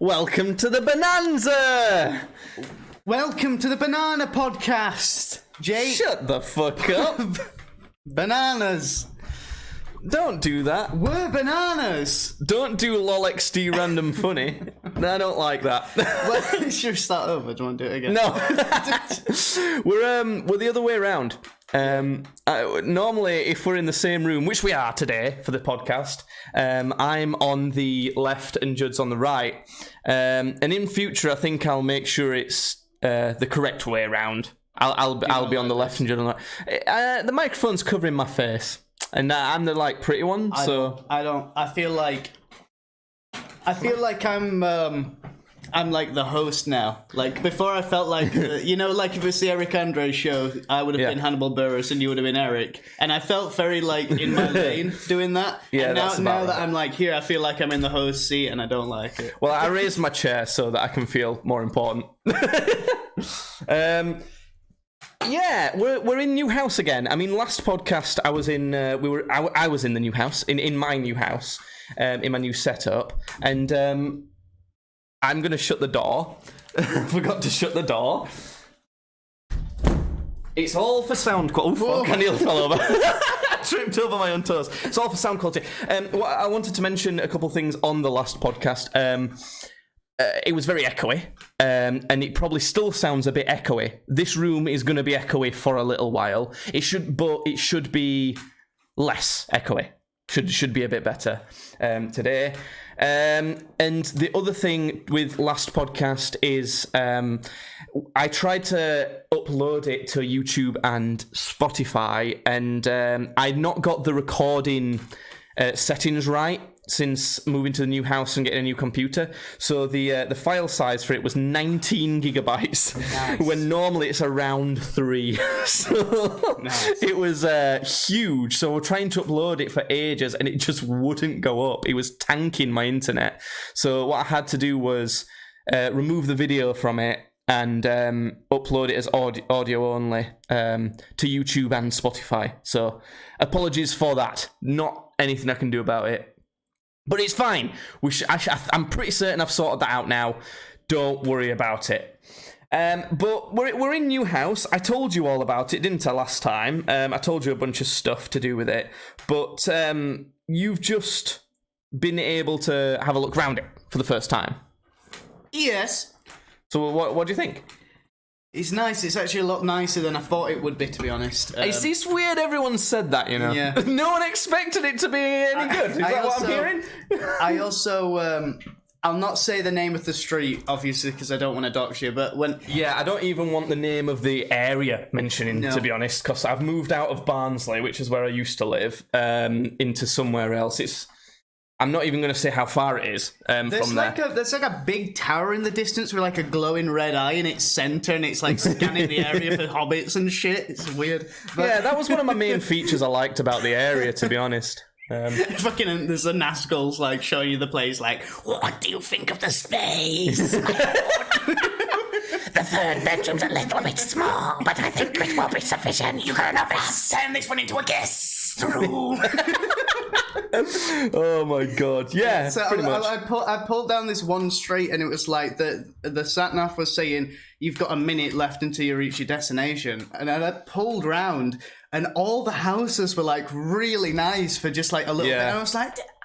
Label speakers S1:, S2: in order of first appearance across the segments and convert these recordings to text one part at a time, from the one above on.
S1: Welcome to the Bonanza!
S2: Welcome to the Banana Podcast, Jake.
S1: Shut the fuck up!
S2: Bananas.
S1: Don't do that.
S2: We're bananas.
S1: Don't do LolXD random funny. No, I don't like that.
S2: Well, should we start over? Do you want to do it again?
S1: No. We're the other way around. Normally, if we're in the same room, which we are today for the podcast, I'm on the left and Judd's on the right. And in future, I think I'll make sure it's the correct way around. I'll be on the left and Judd on the right. The microphone's covering my face, and I'm the pretty one.
S2: I feel like I'm like the host now. Like before, I felt like like if it was the Eric Andre show, I would have been Hannibal Buress and you would have been Eric, and I felt very in my lane doing that.
S1: Yeah,
S2: and now that I'm here, I feel like I'm in the host seat, and I don't like it.
S1: Well, I raised my chair so that I can feel more important. Yeah, we're in new house again. I mean, last podcast I was in. I was in the new house, in my new house, in my new setup, and I'm gonna shut the door. Forgot to shut the door. It's all for sound quality. Oh, fuck! I nearly fell over. Tripped over my own toes. It's all for sound quality. I wanted to mention a couple things on the last podcast. It was very echoey, and it probably still sounds a bit echoey. This room is going to be echoey for a little while. It should be less echoey. Should be a bit better today. And the other thing with last podcast is I tried to upload it to YouTube and Spotify, and I'd not got the recording settings right since moving to the new house and getting a new computer. So the file size for it was 19 gigabytes, nice. When normally it's around 3. So nice. It was huge. So we're trying to upload it for ages, and it just wouldn't go up. It was tanking my internet. So what I had to do was remove the video from it and upload it as audio only to YouTube and Spotify. So apologies for that. Not anything I can do about it. But it's fine. I'm pretty certain I've sorted that out now. Don't worry about it. But we're in new house. I told you all about it, didn't I, last time? I told you a bunch of stuff to do with it. But you've just been able to have a look around it for the first time.
S2: Yes.
S1: So what do you think?
S2: It's nice. It's actually a lot nicer than I thought it would be, to be honest.
S1: It's weird everyone said that, you know?
S2: Yeah.
S1: No one expected it to be any good. Is that what I'm hearing?
S2: I also... I'll not say the name of the street, obviously, because I don't want to dox you, but when...
S1: Yeah, I don't even want the name of the area mentioning, to be honest, because I've moved out of Barnsley, which is where I used to live, into somewhere else. I'm not even going to say how far it is from there.
S2: There's a big tower in the distance with a glowing red eye in its centre, and it's scanning the area for hobbits and shit. It's weird. But... Yeah,
S1: that was one of my main features I liked about the area, to be honest.
S2: Fucking there's the Nazguls showing you the place what do you think of the space? The third bedroom's a little bit small, but I think it will be sufficient. You can turn this one into a guest room.
S1: Oh my god, yeah.
S2: So
S1: pretty much.
S2: I pulled down this one street, and it was the sat-nav was saying you've got a minute left until you reach your destination, and I pulled round, and all the houses were really nice for just a little bit. And I was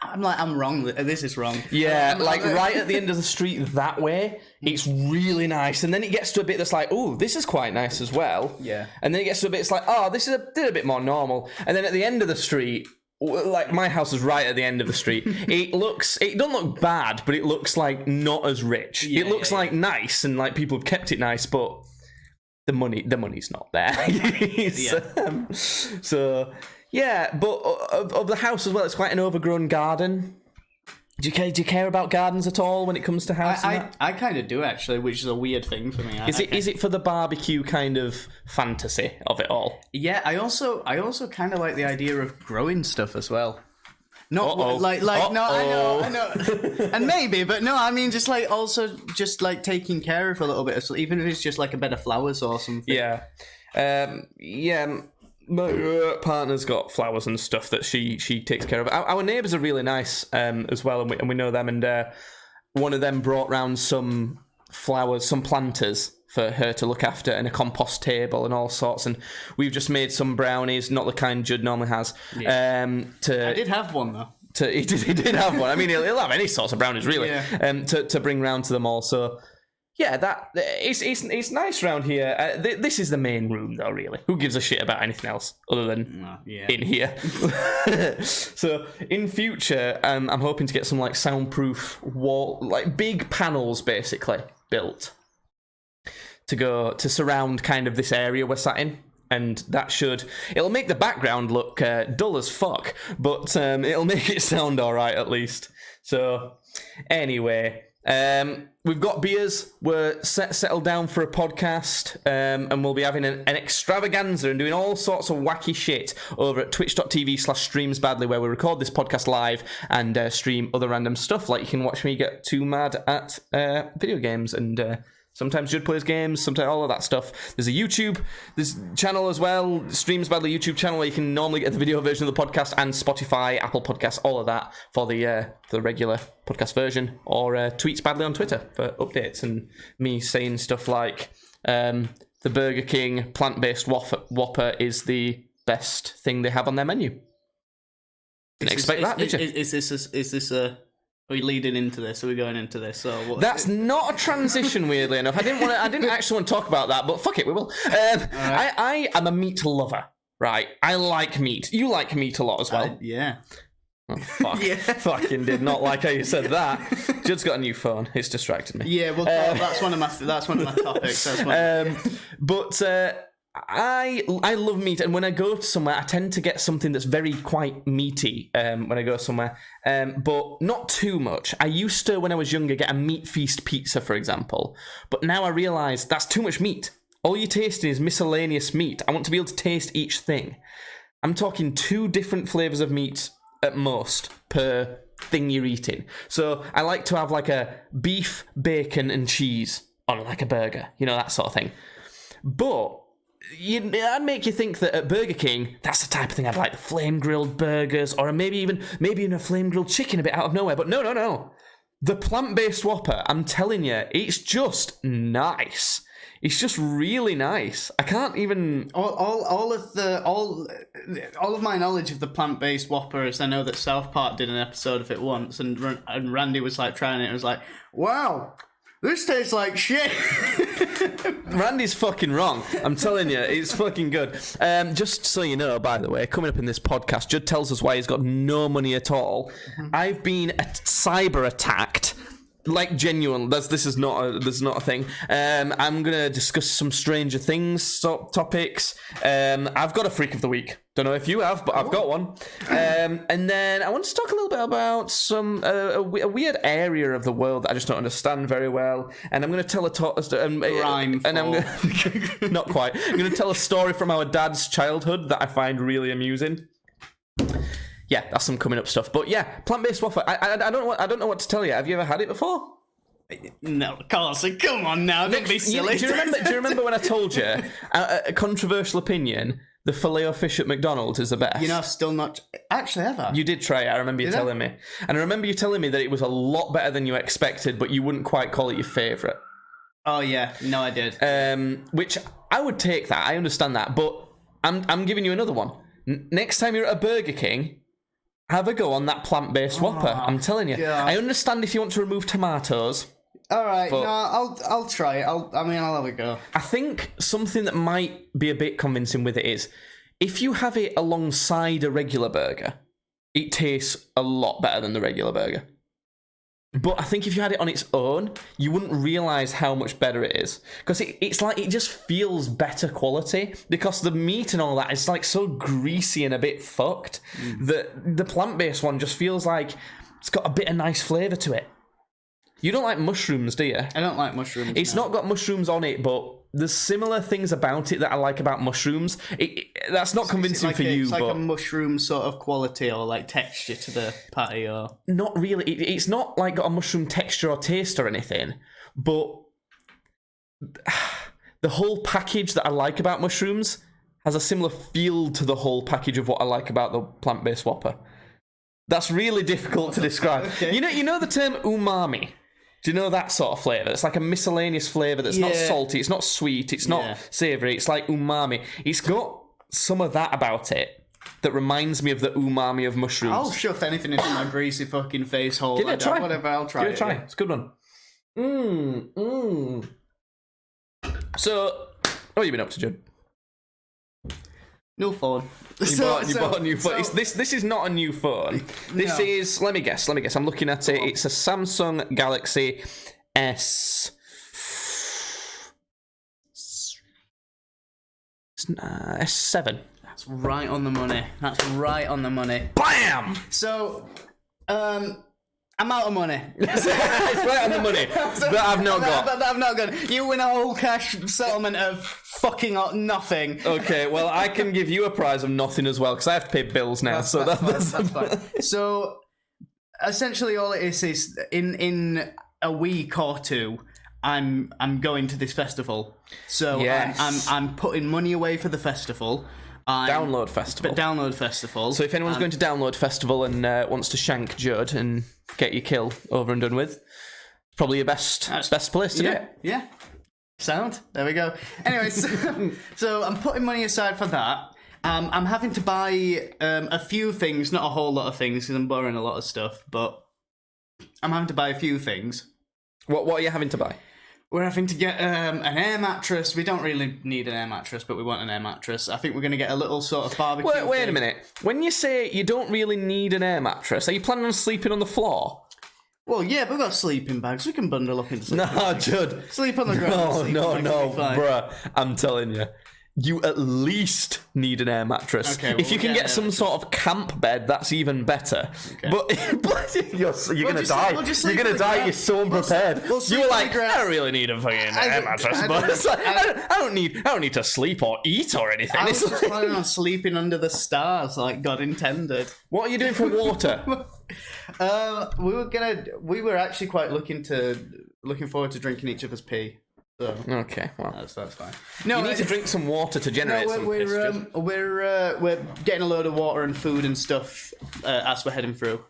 S2: I'm wrong. This is wrong.
S1: Yeah, right at the end of the street that way, it's really nice, and then it gets to a bit that's oh, this is quite nice as well.
S2: Yeah,
S1: and then it gets to a bit it's oh, this is a bit more normal, and then at the end of the street. My house is right at the end of the street. It doesn't look bad, but it looks not as rich.
S2: Yeah,
S1: it looks nice, and people have kept it nice, but the money's not there. So yeah, but of the house as well, it's quite an overgrown garden. Do you care about gardens at all when it comes to house?
S2: I kind of do, actually, which is a weird thing for me.
S1: Is it for the barbecue kind of fantasy of it all?
S2: Yeah, I also kind of like the idea of growing stuff as well. Not
S1: Uh-oh.
S2: No, I know, and maybe, but no, I mean just also just taking care of a little bit, even if it's just a bed of flowers or something.
S1: Yeah, yeah. My partner's got flowers and stuff that she takes care of. Our neighbours are really nice as well, and we know them. And one of them brought round some flowers, some planters for her to look after, and a compost table and all sorts. And we've just made some brownies, not the kind Judd normally has.
S2: I did have one though.
S1: He did have one. I mean, he'll have any sorts of brownies, really.
S2: Yeah.
S1: To bring round to them all. So, yeah, that it's nice round here. This is the main room, though. Really, who gives a shit about anything else other than in here? So, in future, I'm hoping to get some like soundproof wall, like big panels, basically built to surround kind of this area we're sat in. And it'll make the background look dull as fuck, but it'll make it sound alright at least. So, anyway, we've got beers, we're settled down for a podcast, and we'll be having an extravaganza and doing all sorts of wacky shit over at twitch.tv/streamsbadly, where we record this podcast live and stream other random stuff, like you can watch me get too mad at video games and... sometimes Judd plays games, sometimes all of that stuff. There's a YouTube channel as well, Streams Badly YouTube channel, where you can normally get the video version of the podcast, and Spotify, Apple Podcasts, all of that for the regular podcast version, or Tweets Badly on Twitter for updates and me saying stuff like the Burger King plant-based Whopper is the best thing they have on their menu. Didn't expect that, did you?
S2: Is this a... Are we leading into this? Are we going into this?
S1: That's not a transition, weirdly enough. I didn't actually want to talk about that, but fuck it, we will. Right. I am a meat lover, right? I like meat. You like meat a lot as well.
S2: Yeah.
S1: Oh, fuck.
S2: Yeah.
S1: Fucking did not like how you said that. Judd's got a new phone. It's distracted me.
S2: Yeah, well, that's one of my topics.
S1: I love meat, and when I go somewhere, I tend to get something that's very quite meaty when I go somewhere, but not too much. I used to, when I was younger, get a meat feast pizza, for example, but now I realise that's too much meat. All you're tasting is miscellaneous meat. I want to be able to taste each thing. I'm talking 2 different flavours of meat at most per thing you're eating. So I like to have like a beef, bacon and cheese on like a burger, that sort of thing. But... I'd make you think that at Burger King, that's the type of thing I'd like, the flame-grilled burgers, or maybe even a flame-grilled chicken a bit out of nowhere. But no. The plant-based Whopper, I'm telling you, it's just nice. It's just really nice. I can't even...
S2: All of my knowledge of the plant-based Whopper is I know that South Park did an episode of it once, and Randy was like trying it, and was like, wow... This tastes like shit.
S1: Randy's fucking wrong. I'm telling you, it's fucking good. Just so you know, by the way, coming up in this podcast, Judd tells us why he's got no money at all. I've been cyber attacked. Like, genuine. This is not a thing. I'm gonna discuss some Stranger Things topics. I've got a freak of the week. Don't know if you have, but I've got one. And then I want to talk a little bit about some a weird area of the world that I just don't understand very well. And I'm going to tell not quite. I'm going to tell a story from our dad's childhood that I find really amusing. Yeah, that's some coming up stuff. But yeah, plant-based waffle. I don't know what to tell you. Have you ever had it before?
S2: No, Carlson, come on now, don't be silly.
S1: Do you remember when I told you a controversial opinion? The Filet-O-Fish at McDonald's is the best.
S2: I've still not actually ever.
S1: You did try it. I remember you telling me, and I remember you telling me that it was a lot better than you expected, but you wouldn't quite call it your favourite.
S2: Oh yeah, no, I did.
S1: Which I would take that. I understand that, but I'm giving you another one. Next time you're at a Burger King, have a go on that plant-based Whopper. I'm telling you. God. I understand if you want to remove tomatoes.
S2: All right, no, I'll try it. I'll have a go.
S1: I think something that might be a bit convincing with it is if you have it alongside a regular burger, it tastes a lot better than the regular burger. But I think if you had it on its own, you wouldn't realise how much better it is. Because it's like, it just feels better quality. Because the meat and all that is like so greasy and a bit fucked that the plant-based one just feels like it's got a bit of nice flavour to it. You don't like mushrooms, do you?
S2: I don't like mushrooms.
S1: It's not got mushrooms on it, but there's similar things about it that I like about mushrooms. That's not convincing for you,
S2: it's
S1: but...
S2: like a mushroom sort of quality or like texture to the patty, or...
S1: Not really. It's not like got a mushroom texture or taste or anything, but the whole package that I like about mushrooms has a similar feel to the whole package of what I like about the plant-based Whopper. That's really difficult to describe. Okay. You know the term umami? Do you know that sort of flavour? It's like a miscellaneous flavour that's not salty, it's not sweet, it's not savoury, it's like umami. It's got some of that about it that reminds me of the umami of mushrooms.
S2: I'll shove anything into my greasy fucking face hole.
S1: Give it a try.
S2: Whatever, I'll try
S1: Give it a try. It's a good one. So, what have you been up to, Judd?
S2: New phone.
S1: You bought a new phone. This is not a new phone. This is, let me guess. I'm looking at it. It's a Samsung Galaxy S. S7.
S2: That's right on the money.
S1: Bam!
S2: So, I'm out of money.
S1: It's right on the money that I've not got.
S2: That I've not got. You win a whole cash settlement of fucking nothing.
S1: Okay, well, I can give you a prize of nothing as well, because I have to pay bills now. That's
S2: fine. So, essentially all it is in a week or two, I'm going to this festival. So
S1: yes.
S2: I'm putting money away for the festival.
S1: Download Festival. So if anyone's going to Download Festival and wants to shank Judd and get your kill over and done with, probably your best place to do it.
S2: Yeah. Sound. There we go. Anyways, so I'm putting money aside for that. I'm having to buy a few things, not a whole lot of things, because I'm borrowing a lot of stuff, but I'm having to buy a few things.
S1: What are you having to buy?
S2: We're having to get an air mattress. We don't really need an air mattress, but we want an air mattress. I think we're going to get a little sort of barbecue.
S1: Wait a minute. When you say you don't really need an air mattress, are you planning on sleeping on the floor?
S2: Well, yeah, but we've got sleeping bags. We can bundle up into sleeping bags.
S1: Judd.
S2: Sleep on the ground.
S1: No, bruh. I'm telling you. You at least need an air mattress. Okay, if you can get some sort of camp bed, that's even better. Okay. But you're going to die. You're going to die. You're so unprepared. You were like, I don't really need a fucking air mattress. But it's like, I don't need to sleep or eat or anything.
S2: I was just planning on sleeping under the stars, like God intended.
S1: What are you doing for water?
S2: We were actually quite looking forward to drinking each other's pee. So,
S1: okay, well
S2: that's fine.
S1: No, you need to drink some water to generate some piss.
S2: We're getting a load of water and food and stuff as we're heading through,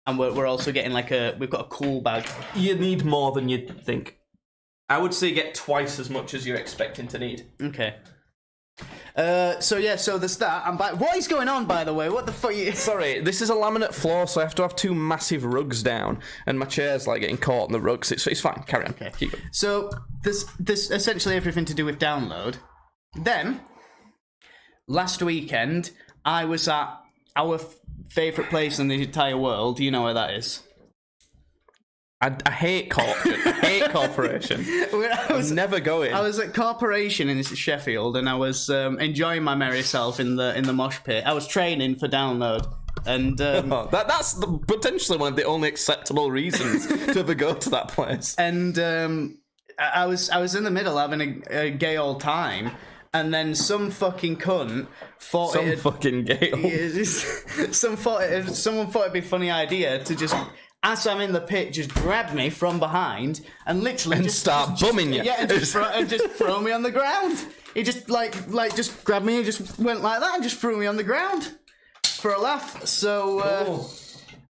S2: and we're also getting we've got a cool bag.
S1: You need more than you'd think. I would say get twice as much as you're expecting to need.
S2: Okay. So there's that. What is going on, by the way? What the fuck?
S1: Sorry, this is a laminate floor, so I have to have two massive rugs down, and my chair's like getting caught in the rugs. It's fine. Carry on.
S2: Okay.
S1: Keep going.
S2: So this essentially everything to do with Download. Then last weekend I was at our favourite place in the entire world. Do you know where that is?
S1: I hate Corporation. I'm never going.
S2: I was at Corporation in Sheffield, and I was enjoying my merry self in the mosh pit. I was training for Download, and
S1: that's potentially one of the only acceptable reasons to ever go to that place.
S2: And I was in the middle having a gay old time. And then some fucking cunt thought
S1: someone thought
S2: it'd be a funny idea to just, as I'm in the pit, just grab me from behind and literally
S1: start bumming you.
S2: Yeah, and just throw me on the ground. He just just grabbed me and just went like that and just threw me on the ground for a laugh. So
S1: cool.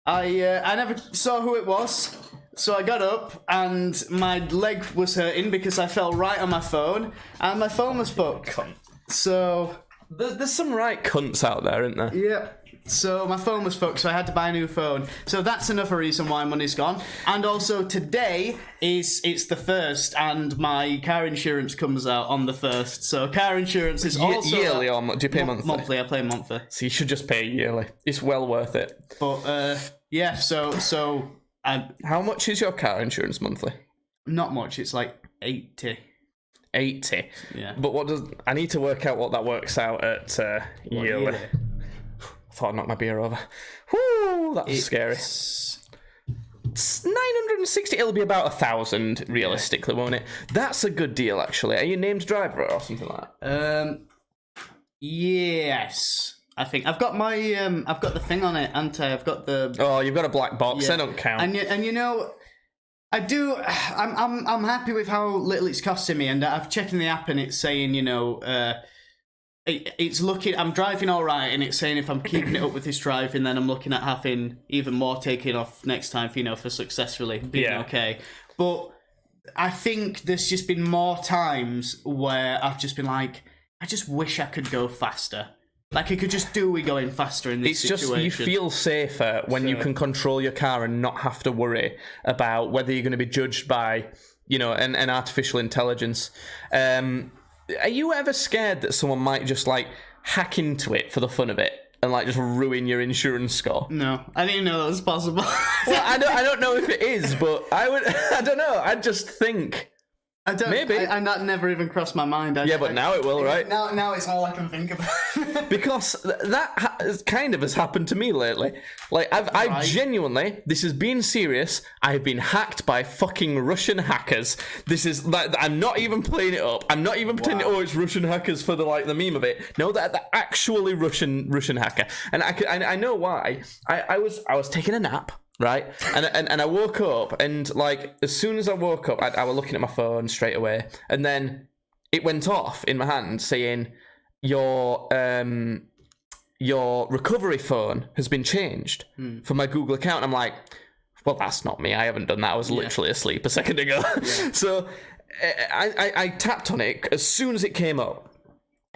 S2: I never saw who it was. So I got up and my leg was hurting because I fell right on my phone and my phone was fucked.
S1: Cunt.
S2: So
S1: there's some right cunts out there, isn't there?
S2: Yeah. So my phone was fucked, so I had to buy a new phone. So that's another reason why money's gone. And also today it's the 1st, and my car insurance comes out on the 1st. So car insurance is also
S1: yearly, or do you pay monthly?
S2: Monthly. I pay monthly.
S1: So you should just pay yearly. It's well worth it.
S2: But yeah. So
S1: how much is your car insurance monthly?
S2: Not much. It's like 80.
S1: 80.
S2: Yeah.
S1: But I need to work out what that works out at yearly. I thought I'd knock my beer over. Whoo, that's scary. It's 960. It'll be about 1,000 realistically, won't it? That's a good deal, actually. Are you named driver or something like
S2: that? Yes. I think I've got my I've got the thing on it, haven't I? I've got the.
S1: Oh, you've got a black box. They don't count.
S2: And you know, I do. I'm happy with how little it's costing me, and I've checked in the app and it's saying, you know, it's looking. I'm driving all right, and it's saying if I'm keeping it up with this driving, then I'm looking at having even more taken off next time, for successfully being okay. But I think there's just been more times where I've just been like, I just wish I could go faster. Like, I could just do with going faster in this situation.
S1: Just, you feel safer when you can control your car and not have to worry about whether you're going to be judged by, you know, an artificial intelligence. Are you ever scared that someone might just, like, hack into it for the fun of it and, like, just ruin your insurance score?
S2: No, I didn't know that was possible.
S1: Well, I don't know if it is, but I don't know. I just think... Maybe.
S2: And that never even crossed my mind.
S1: But now it will, right?
S2: Now it's all I can think about.
S1: Because that kind of has happened to me lately. Like, I've genuinely, this has been serious, I've been hacked by fucking Russian hackers. This is, like, I'm not even playing it up. I'm not even pretending, it's Russian hackers for the meme of it. No, the actually Russian hacker. And I know why. I was taking a nap. Right, and I woke up, and like as soon as I woke up, I was looking at my phone straight away, and then it went off in my hand saying your recovery phone has been changed for my Google account. I'm like, well, that's not me. I haven't done that. I was literally asleep a second ago. Yeah. So I tapped on it as soon as it came up.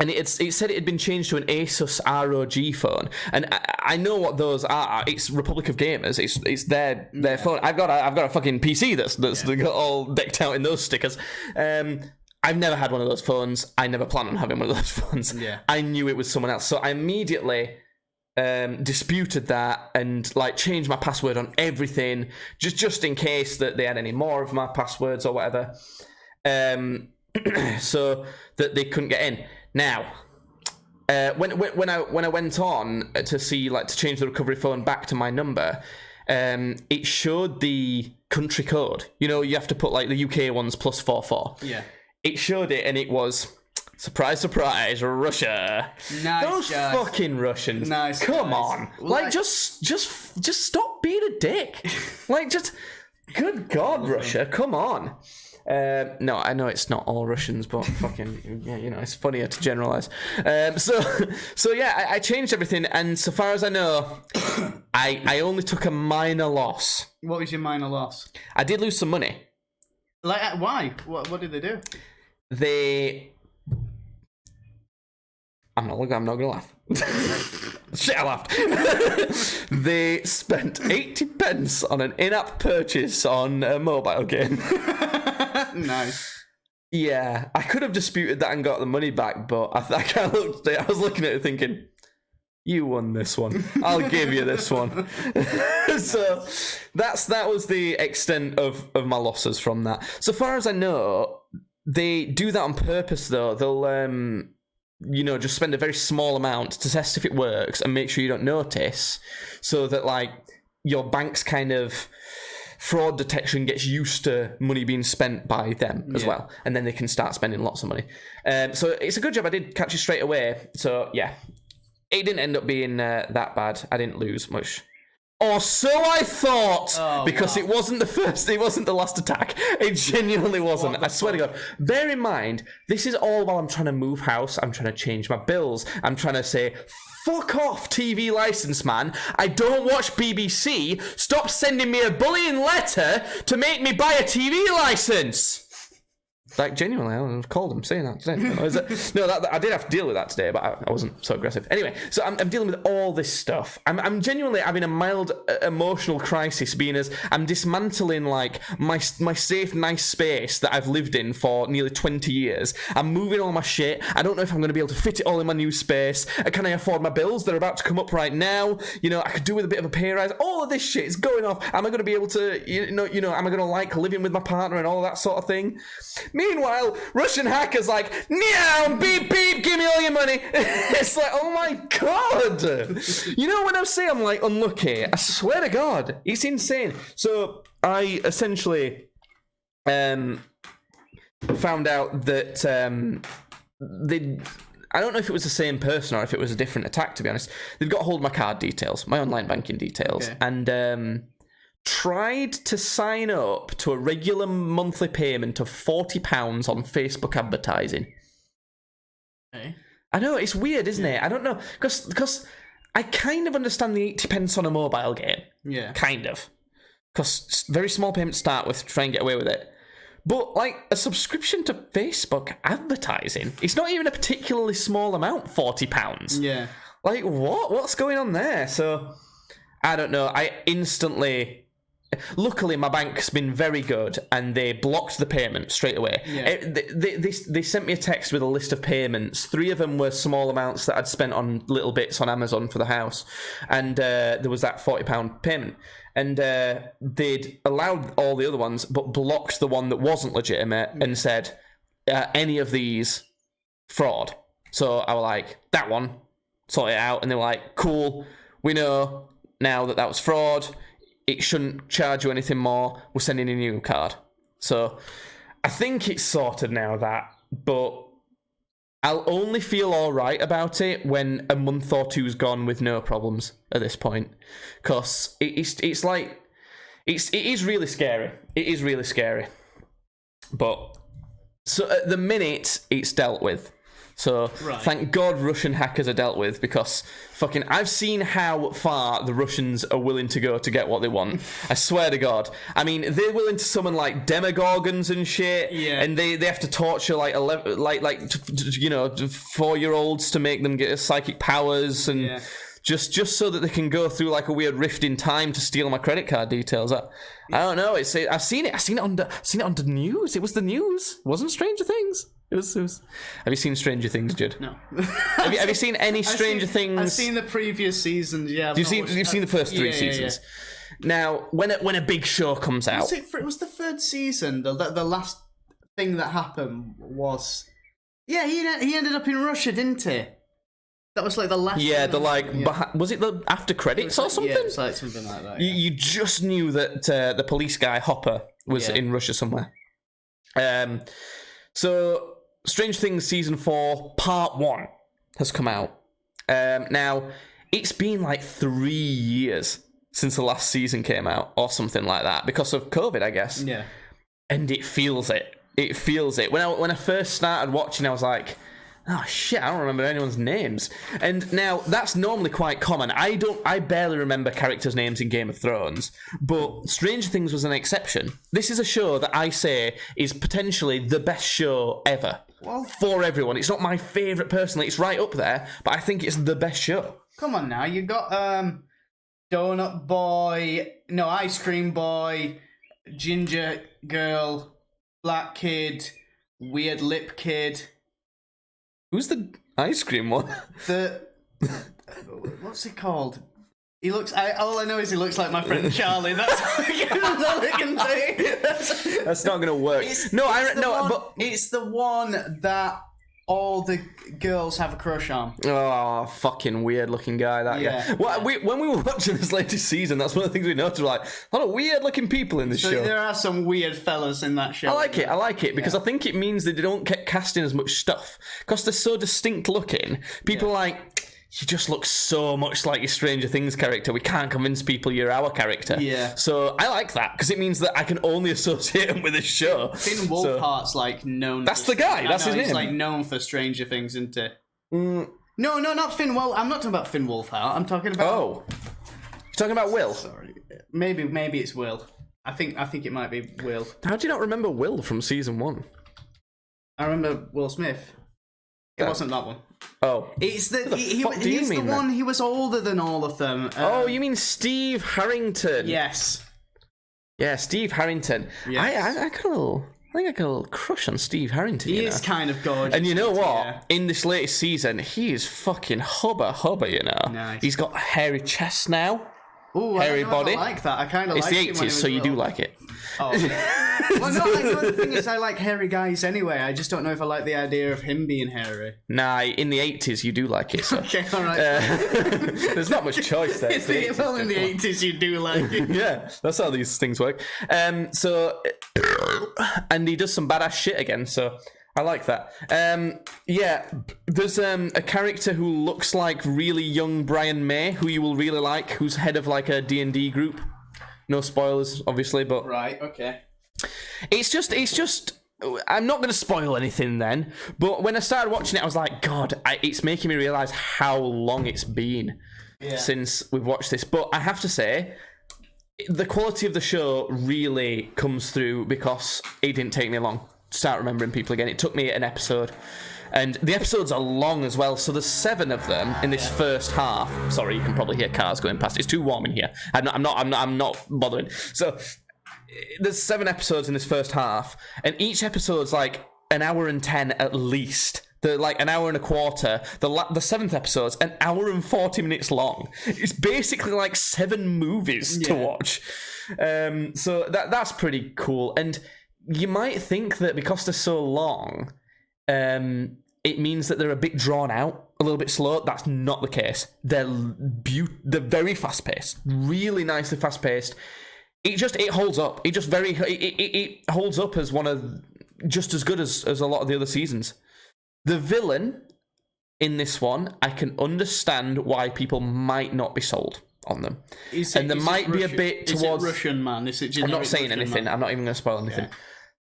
S1: And it said it had been changed to an Asus ROG phone, and I know what those are. It's Republic of Gamers. It's their phone. I've got a fucking PC that's got all decked out in those stickers. I've never had one of those phones. I never plan on having one of those phones. Yeah. I knew it was someone else, so I immediately disputed that and like changed my password on everything, just in case that they had any more of my passwords or whatever, so that they couldn't get in. Now, when I went on to see, like, to change the recovery phone back to my number, it showed the country code. You know, you have to put like the UK ones plus 44. Yeah. It showed it, and it was surprise, surprise, Russia.
S2: Nice.
S1: Those fucking Russians. Nice. Come on, like just stop being a dick. Like, just good God, Russia, come on. No, I know it's not all Russians, but fucking, yeah, you know, it's funnier to generalize. So yeah, I changed everything, and so far as I know, I only took a minor loss.
S2: What was your minor loss?
S1: I did lose some money.
S2: Like, why? What did they do? I'm not gonna laugh. Shit, I laughed. They spent 80 pence on an in-app purchase on a mobile game. Nice. Yeah, I could have disputed that and got the money back, but I was looking at it thinking, you won this one. I'll give you this one. So that was the extent of my losses from that. So far as I know, they do that on purpose, though. They'll just spend a very small amount to test if it works and make sure you don't notice, so that like your bank's kind of fraud detection gets used to money being spent by them as well, and then they can start spending lots of money. So it's a good job I did catch it straight away. So yeah, it didn't end up being that bad. I didn't lose much. Or so I thought, because it wasn't the last attack. It genuinely wasn't. I swear to God. Bear in mind, this is all while I'm trying to move house, I'm trying to change my bills, I'm trying to say, fuck off, TV license man. I don't watch BBC. Stop sending me a bullying letter to make me buy a TV license. Like, genuinely, I've called him saying that today. I did have to deal with that today, but I wasn't so aggressive. Anyway, so I'm dealing with all this stuff. I'm genuinely having a mild emotional crisis, being as I'm dismantling, like, my safe, nice space that I've lived in for nearly 20 years. I'm moving all my shit. I don't know if I'm going to be able to fit it all in my new space. Can I afford my bills? They're about to come up right now. You know, I could do with a bit of a pay rise. All of this shit is going off. Am I going to be able to, am I going to like living with my partner and all that sort of thing? Meanwhile, Russian hackers like, meow, beep, beep, give me all your money. It's like, oh my God. You know, when I say I'm like unlucky, I swear to God, it's insane. So I essentially found out that I don't know if it was the same person or if it was a different attack, to be honest. They've got hold of my card details, my online banking details, and tried to sign up to a regular monthly payment of £40 on Facebook advertising. Okay. I know, it's weird, isn't it? I don't know, because I kind of understand the 80 pence on a mobile game. Yeah. Kind of.
S1: because very small payments start with to try and get away with it. But like a subscription to Facebook advertising, it's not even a particularly small amount, £40.
S2: Yeah.
S1: Like what? What's going on there? So I don't know. Luckily, my bank's been very good, and they blocked the payment straight away.
S2: Yeah.
S1: They sent me a text with a list of payments. 3 of them were small amounts that I'd spent on little bits on Amazon for the house, and there was that £40 payment. And they'd allowed all the other ones, but blocked the one that wasn't legitimate and said, any of these, fraud. So I was like, that one, sort it out. And they were like, cool, we know now that was fraud. It shouldn't charge you anything more. We're sending a new card. So I think it's sorted now, but I'll only feel all right about it when a month or two's gone with no problems at this point. Because it is really scary. It is really scary. But so at the minute, it's dealt with. So Thank God Russian hackers are dealt with, because fucking I've seen how far the Russians are willing to go to get what they want. I swear to God. I mean, they're willing to summon like demogorgons and shit, and they have to torture like 4-year-olds to make them get psychic powers and just so that they can go through like a weird rift in time to steal my credit card details. I don't know. I've seen it on the news. It was the news. It wasn't Stranger Things. It was. Have you seen Stranger Things, Judd?
S2: No.
S1: have you seen any Stranger Things?
S2: I've seen the previous seasons. Yeah.
S1: You've seen the first 3 seasons. Now, when a big show comes out,
S2: it was the 3rd season. The last thing that happened was, he ended up in Russia, didn't he? That was like the last.
S1: Yeah, was it the after credits or something?
S2: Yeah, it was like something like that.
S1: You just knew that the police guy Hopper was in Russia somewhere. So Stranger Things season 4 part 1 has come out. Now it's been like 3 years since the last season came out, or something like that, because of COVID, I guess.
S2: Yeah. And
S1: it feels it. It feels it. When I first started watching, I was like, oh shit, I don't remember anyone's names. And now that's normally quite common. I barely remember characters' names in Game of Thrones, but Stranger Things was an exception. This is a show that I say is potentially the best show ever. Well, for everyone. It's not my favourite personally, it's right up there, but I think it's the best show.
S2: Come on now, you got Donut Boy, no, Ice Cream Boy, Ginger Girl, Black Kid, Weird Lip Kid.
S1: Who's the ice cream one?
S2: What's he called? He looks. All I know is he looks like my friend Charlie. That's all I can say.
S1: That's not gonna work.
S2: But it's the one that all the girls have a crush on.
S1: Oh, fucking weird looking guy, that guy. Well, when we were watching this latest season, that's one of the things we noticed. Like, a lot of weird looking people in this show.
S2: There are some weird fellas in that show.
S1: I like it because I think it means that they don't get cast in as much stuff because they're so distinct looking. People are like, you just look so much like your Stranger Things character. We can't convince people you're our character.
S2: Yeah.
S1: So I like that because it means that I can only associate him with this show.
S2: Finn Wolfhard's like known.
S1: That's the guy. That's his name.
S2: He's like known for Stranger Things, isn't he? No, not Finn. Well, I'm not talking about Finn Wolfhard. I'm talking about.
S1: Oh, you're talking about Will.
S2: Sorry, maybe it's Will. I think it might be Will.
S1: How do you not remember Will from season 1?
S2: I remember Will Smith. It wasn't that one.
S1: Oh.
S2: He's the one. He was older than all of them.
S1: You mean Steve Harrington?
S2: Yes.
S1: Yeah, Steve Harrington. Yes. I think I got a little crush on Steve Harrington.
S2: He is kind of gorgeous.
S1: And you know what? Yeah. In this latest season, he is fucking hubba, you know. Nice. He's got a hairy chest now.
S2: Ooh, hairy body. I like that. I kind of like it.
S1: It's the 80s, so you do like it.
S2: Oh. Well, no, I know the thing is I like hairy guys anyway. I just don't know if I like the idea of him being hairy.
S1: Nah, in the 80s you do like it, so.
S2: Okay, alright.
S1: There's not much choice there.
S2: In the 80s you do like it.
S1: Yeah, that's how these things work. And he does some badass shit again, so I like that. There's a character who looks like really young Brian May, who you will really like, who's head of like a D&D group. No spoilers, obviously, but...
S2: Right, okay.
S1: It's just... I'm not going to spoil anything then, but when I started watching it, I was like, God, it's making me realise how long it's been since we've watched this. But I have to say, the quality of the show really comes through because it didn't take me long to start remembering people again. It took me an episode. And the episodes are long as well, so there's 7 of them in this first half. Sorry, you can probably hear cars going past. It's too warm in here. I'm not bothering. So there's 7 episodes in this first half, and each episode's like an hour and 10 at least. They're like an hour and a quarter. The 7th episode's an hour and 40 minutes long. It's basically like 7 movies to watch. So that's pretty cool. And you might think that because they're so long, it means that they're a bit drawn out, a little bit slow. That's not the case. They're very fast paced, really nicely fast paced. It holds up. It holds up as one of just as good as a lot of the other seasons. The villain in this one, I can understand why people might not be sold on them, and there might be a bit towards
S2: Russian man. Is it?
S1: I'm not saying Russian anything. Man? I'm not even going to spoil anything.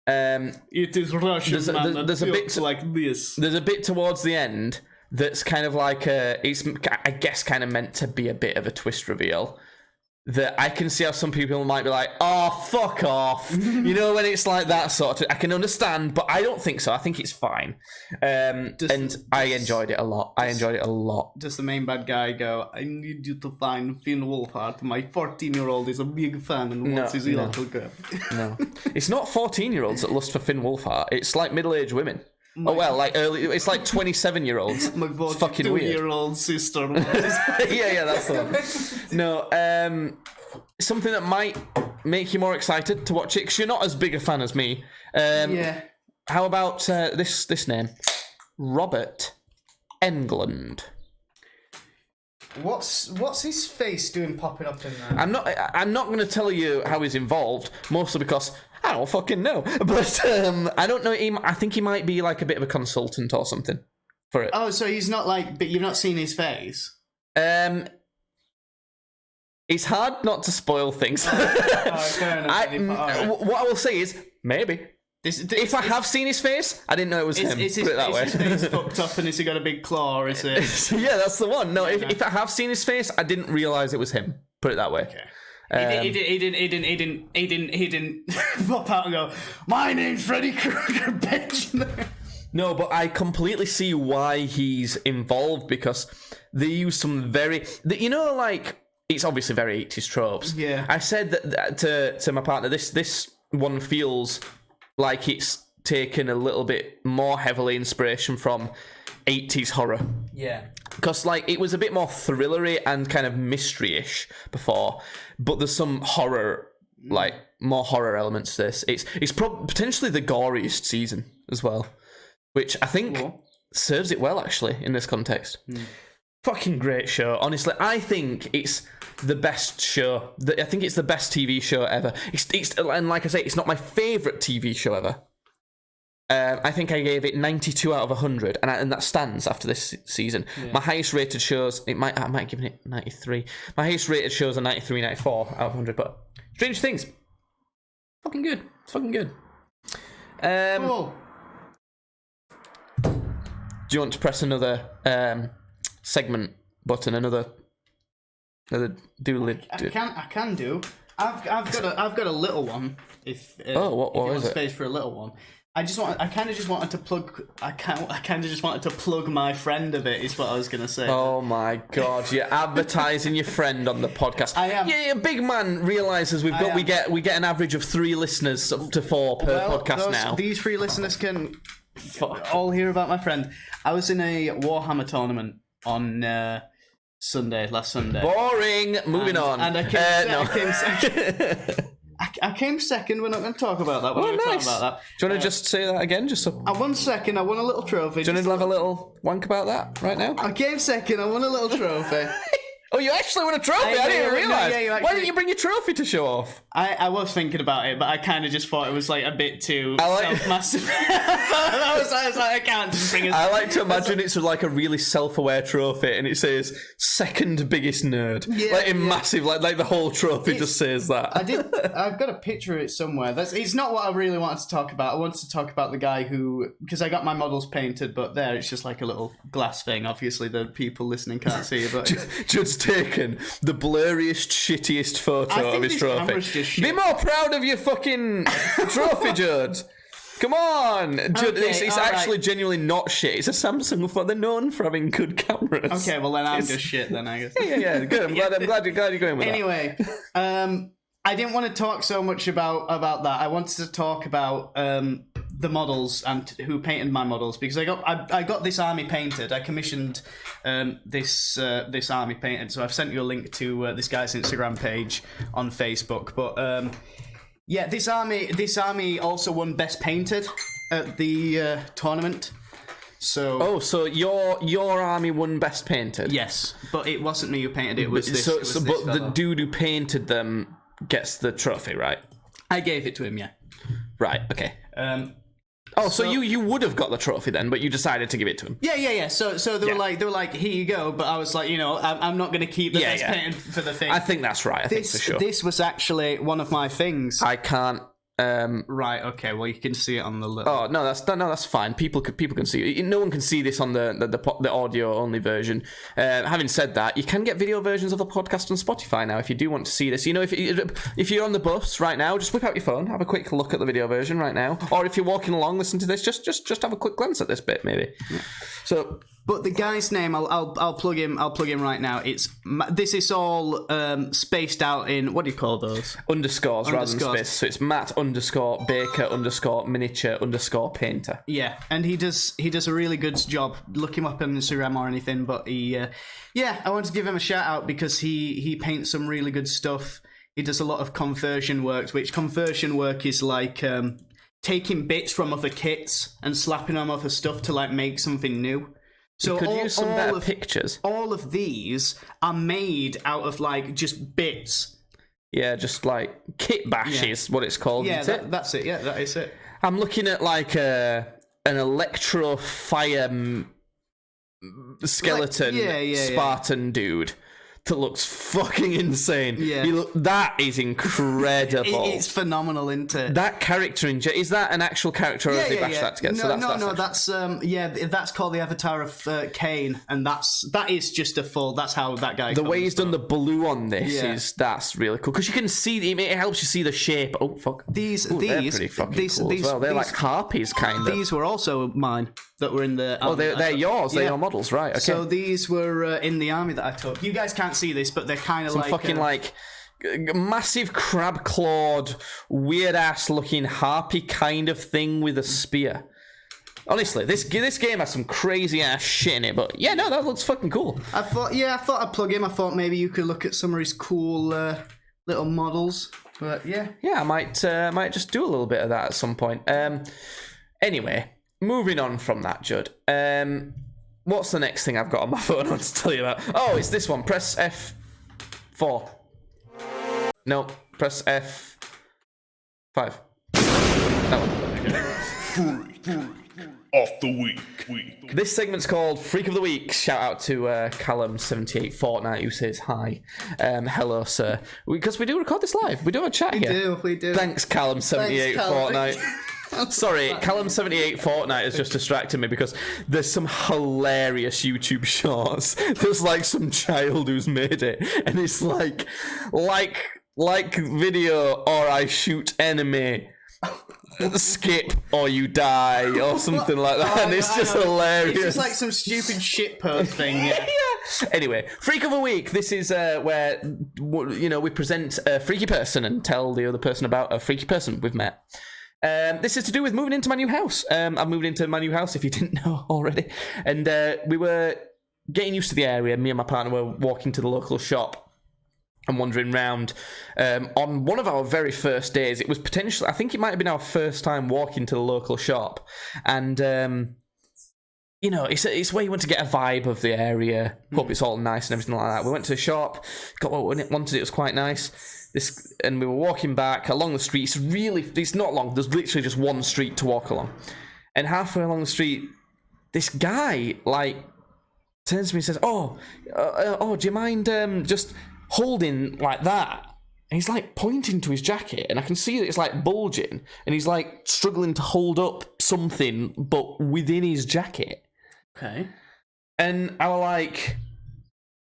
S1: Yeah.
S2: It is Russian man. There's a bit like this.
S1: There's a bit towards the end that's kind of like it's, I guess, kind of meant to be a bit of a twist reveal. That I can see how some people might be like, oh, fuck off. You know, when it's like that sort of... I can understand, but I don't think so. I think it's fine. I enjoyed it a lot.
S2: Does the main bad guy go, I need you to find Finn Wolfhard. My 14-year-old is a big fan and wants his little girl.
S1: No. It's not 14-year-olds that lust for Finn Wolfhard. It's like middle-aged women. It's like 27-year-olds.
S2: My 42-year-old sister.
S1: yeah, that's the one. No, something that might make you more excited to watch it, because you're not as big a fan as me. How about this name? Robert Englund.
S2: What's his face doing popping up in there?
S1: I'm not going to tell you how he's involved, mostly because I don't fucking know. But I don't know. I think he might be like a bit of a consultant or something for it.
S2: Oh, so he's not like, but you've not seen his face.
S1: It's hard not to spoil things.
S2: Fair enough.
S1: What I will say is maybe. If I have seen his face, I didn't know it was him. Put it that way.
S2: Is his face fucked up and has he got a big claw? Or is it?
S1: Yeah, that's the one. No, if I have seen his face, I didn't realise it was him. Put it that way.
S2: Okay. He didn't pop out and go, my name's Freddy Krueger, bitch.
S1: No, but I completely see why he's involved, because they use some it's obviously very 80s tropes.
S2: Yeah.
S1: I said that to my partner, this one feels like it's taken a little bit more heavily inspiration from 80s horror.
S2: Yeah.
S1: Because it was a bit more thrillery and kind of mystery-ish before, but there's some horror, more horror elements to this. It's potentially the goriest season as well, which I think serves it well, actually, in this context. Fucking great show. Honestly, I think it's the best show. I think it's the best TV show ever. And like I say, it's not my favourite TV show ever. I think I gave it 92 out of 100, and that stands after this season. Yeah. My highest rated shows, I might have given it 93. My highest rated shows are 93, 94 out of 100, but Stranger Things, fucking good. It's fucking good.
S2: Cool.
S1: Do you want to press another segment button? Another doodle?
S2: I can do. I've got a little one. If you want space for a little one. I kind of just wanted to plug my friend a bit, is what I was going to say.
S1: Oh my god, you're advertising your friend on the podcast.
S2: I am.
S1: Yeah, big man realises we get an average of 3 listeners to 4 per podcast now.
S2: These 3 listeners can all hear about my friend. I was in a Warhammer tournament on last Sunday.
S1: Boring. Moving on.
S2: And I came second. We're not going to talk about that.
S1: Nice. Do you want to just say that again? Just so...
S2: I won second. I won a little trophy.
S1: Do you want to have a little wank about that right now?
S2: I came second. I won a little trophy.
S1: Oh, you actually won a trophy? I didn't even realise. Why didn't you bring your trophy to show off?
S2: I was thinking about it, but I kind of just thought it was like a bit too self-massive. I was like, I can't just bring it.
S1: I like to imagine it's like a really self-aware trophy, and it says second biggest nerd, massive, like the whole trophy just says that.
S2: I've got a picture of it somewhere. It's not what I really wanted to talk about. I wanted to talk about the guy because I got my models painted, but there it's just like a little glass thing. Obviously, the people listening can't see it, but
S1: Judd's taken the blurriest, shittiest photo of his trophy. Be more proud of your fucking trophy, Judd. Come on, Judd.
S2: Okay,
S1: it's actually genuinely not shit. It's a Samsung phone. They're known for having good cameras.
S2: Okay, well then I'm just shit then, I guess.
S1: Yeah. Good. I'm glad you're going with that.
S2: Anyway, I didn't want to talk so much about that. I wanted to talk about the models and who painted my models, because I got this army painted. I commissioned this army painted, so I've sent you a link to this guy's Instagram page on Facebook. But yeah, this army also won Best Painted at the tournament. So
S1: your army won Best Painted.
S2: Yes, but it wasn't me who painted it. It was this.
S1: But the dude who painted them gets the trophy, right?
S2: I gave it to him. Yeah.
S1: Right. Okay. So you would have got the trophy then, but you decided to give it to him.
S2: Yeah. So they were like, here you go. But I was like, I'm not going to keep the best painted for the thing.
S1: I think that's right. I think for sure.
S2: This was actually one of my things.
S1: I can't.
S2: Right. Okay. Well, you can see it on the little.
S1: Oh no, that's fine. People can see it. No one can see this on the audio only version. Having said that, you can get video versions of the podcast on Spotify now if you do want to see this. If you're on the bus right now, just whip out your phone, have a quick look at the video version right now. Or if you're walking along, listen to this. Just have a quick glance at this bit, maybe. Yeah. So.
S2: But the guy's name, I'll plug him. I'll plug him right now. This is all spaced out in, what do you call those?
S1: Underscores rather than space. So it's Matt_Baker_miniature_painter.
S2: Yeah, and he does a really good job. Look him up on Instagram or anything. But I want to give him a shout out because he paints some really good stuff. He does a lot of conversion work, which conversion work is like taking bits from other kits and slapping on other stuff to like make something new. So
S1: could use some better pictures.
S2: All of these are made out of like just bits.
S1: Yeah, just like kit bash is what it's called.
S2: Yeah, that's it. Yeah, that is it.
S1: I'm looking at like an electro fire skeleton Spartan dude that looks fucking insane. Yeah, that is incredible.
S2: It's phenomenal, isn't it?
S1: That character is that an actual character, or have they bashed that together?
S2: That's called the Avatar of Kane, and that is just a full. That's how that guy.
S1: The way he's done the blue on this that's really cool because you can see it helps you see the shape. Oh fuck!
S2: They're
S1: pretty fucking cool as well. They're like harpies, kind of.
S2: These were also mine that were in the.
S1: They're yours. They're your models, right? Okay.
S2: So these were in the army that I took. You guys can't see this, but they're kind of
S1: some
S2: like
S1: fucking like massive crab clawed, weird ass looking harpy kind of thing with a spear. Honestly, this game has some crazy ass shit in it, but yeah, no, that looks fucking cool.
S2: I thought I'd plug him. I thought maybe you could look at some of his cool little models. But yeah,
S1: I might just do a little bit of that at some point. Anyway, moving on from that, Judd. What's the next thing I've got on my phone I want to tell you about? Oh, it's this one. Press F4. No, press F5. That one.
S3: Of the week.
S1: This segment's called Freak of the Week. Shout out to Callum78 Fortnite who says hi. Hello, sir. Because we do record this live. We do have a chat here.
S2: We do.
S1: Thanks, Callum78 Fortnite. Sorry, Callum78 Fortnite has just distracted me because there's some hilarious YouTube shorts. There's like some child who's made it, and it's like video or I shoot enemy. Skip or you die or something like that, and it's just hilarious.
S2: It's just like some stupid shitpost thing. Yeah.
S1: Anyway, Freak of the Week. This is where we present a freaky person and tell the other person about a freaky person we've met. This is to do with moving into my new house. I've moved into my new house, if you didn't know already, and we were getting used to the area. Me and my partner were walking to the local shop and wandering around. On one of our very first days, it was potentially, I think it might have been our first time walking to the local shop, and it's where you want to get a vibe of the area. Hope it's all nice and everything like that. We went to the shop, got what we wanted. It was quite nice. and we were walking back along the street. It's not long. There's literally just one street to walk along, and halfway along the street, this guy like turns to me and says, "Oh, do you mind just holding like that?" And he's like pointing to his jacket, and I can see that it's like bulging, and he's like struggling to hold up something, but within his jacket.
S2: Okay.
S1: And I was like,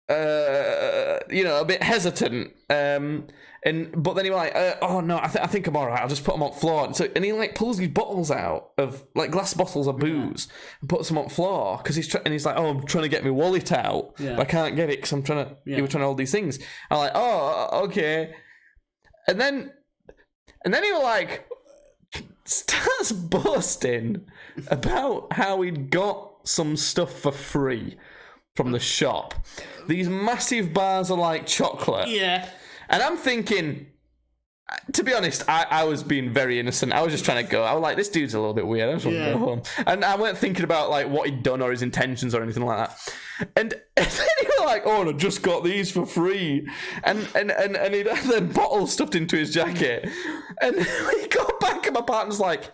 S1: a bit hesitant. But then he was like, "Oh no, I think I'm all right. I'll just put them on the floor." And he like pulls these bottles out of like glass bottles of booze and puts them on the floor because he's like, "Oh, I'm trying to get my wallet out, but I can't get it because I'm trying to." He was trying to hold these things. I'm like, "Oh, okay." And then he was like, starts boasting about how he'd got some stuff for free from the shop. These massive bars of like chocolate.
S2: Yeah.
S1: And I'm thinking, to be honest, I was being very innocent. I was just trying to go. I was like, this dude's a little bit weird. I just want to go home. And I weren't thinking about like what he'd done or his intentions or anything like that. And then he was like, "Oh, I just got these for free." And he'd had the bottle stuffed into his jacket. And we got back and my partner's like,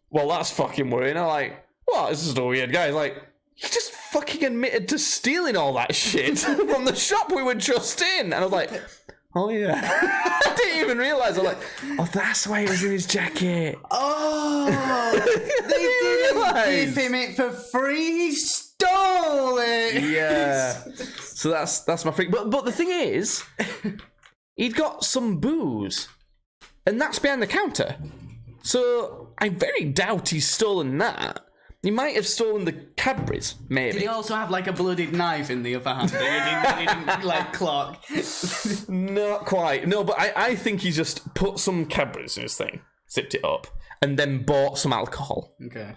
S1: "Well, that's fucking weird." And I'm like, "What? This is a weird guy." He's like, "You just fucking admitted to stealing all that shit from the shop we were just in." And I was like, "Oh yeah." I didn't even realise. I'm like, "Oh, that's why it was in his jacket."
S2: Oh, they didn't give him it for free. He stole it.
S1: Yeah. So that's my freak. But the thing is, he'd got some booze, and that's behind the counter. So I very doubt he's stolen that. He might have stolen the Cadbury's, maybe.
S2: Did he also have like a bloodied knife in the other hand that he didn't like clock?
S1: Not quite. No, but I think he just put some Cadbury's in his thing, zipped it up, and then bought some alcohol.
S2: Okay.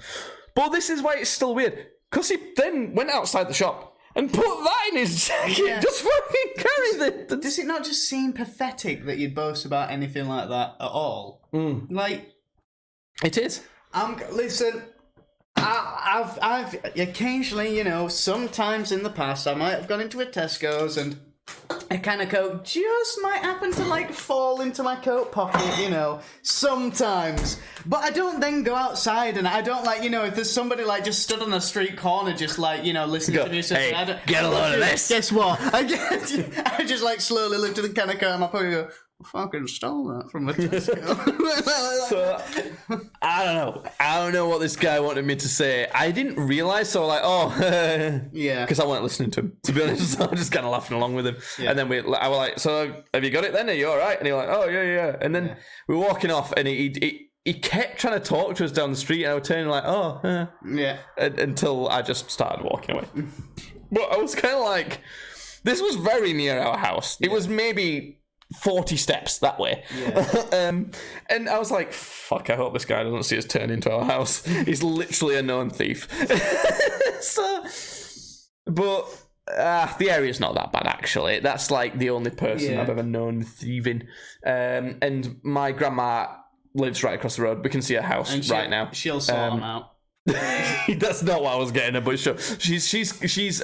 S1: But this is why it's still weird, because he then went outside the shop and put that in his jacket.
S2: Yeah.
S1: Just fucking carry the...
S2: Does it not just seem pathetic that you'd boast about anything like that at all? Like,
S1: It is.
S2: Listen, I've occasionally, sometimes in the past, I might have gone into a Tesco's and a can of Coke just might happen to like fall into my coat pocket, sometimes. But I don't then go outside and I don't like, if there's somebody like just stood on a street corner just like, listening to music.
S1: "Hey,
S2: I don't,
S1: get a load of this."
S2: Guess what? I just like slowly look to the can of Coke in my pocket and go, "I fucking stole that from a Tesco."
S1: So, I don't know what this guy wanted me to say. I didn't realise, so I was like, "Oh."
S2: Yeah.
S1: Because I wasn't listening to him, to be honest. So I was just kind of laughing along with him.
S2: Yeah.
S1: And then I was like, "So have you got it then? Are you all right?" And he was like, "Oh, yeah. And then we were walking off and he kept trying to talk to us down the street and I was turning like, "Oh,
S2: Yeah.
S1: until I just started walking away. But I was kind of like, this was very near our house. It was maybe 40 steps that way.
S2: Yeah.
S1: And I was like, fuck, I hope this guy doesn't see us turn into our house. He's literally a known thief. But the area's not that bad, actually. That's like the only person I've ever known thieving. And my grandma lives right across the road. We can see her house right now.
S2: She'll sort them out.
S1: That's not what I was getting at, but sure. She's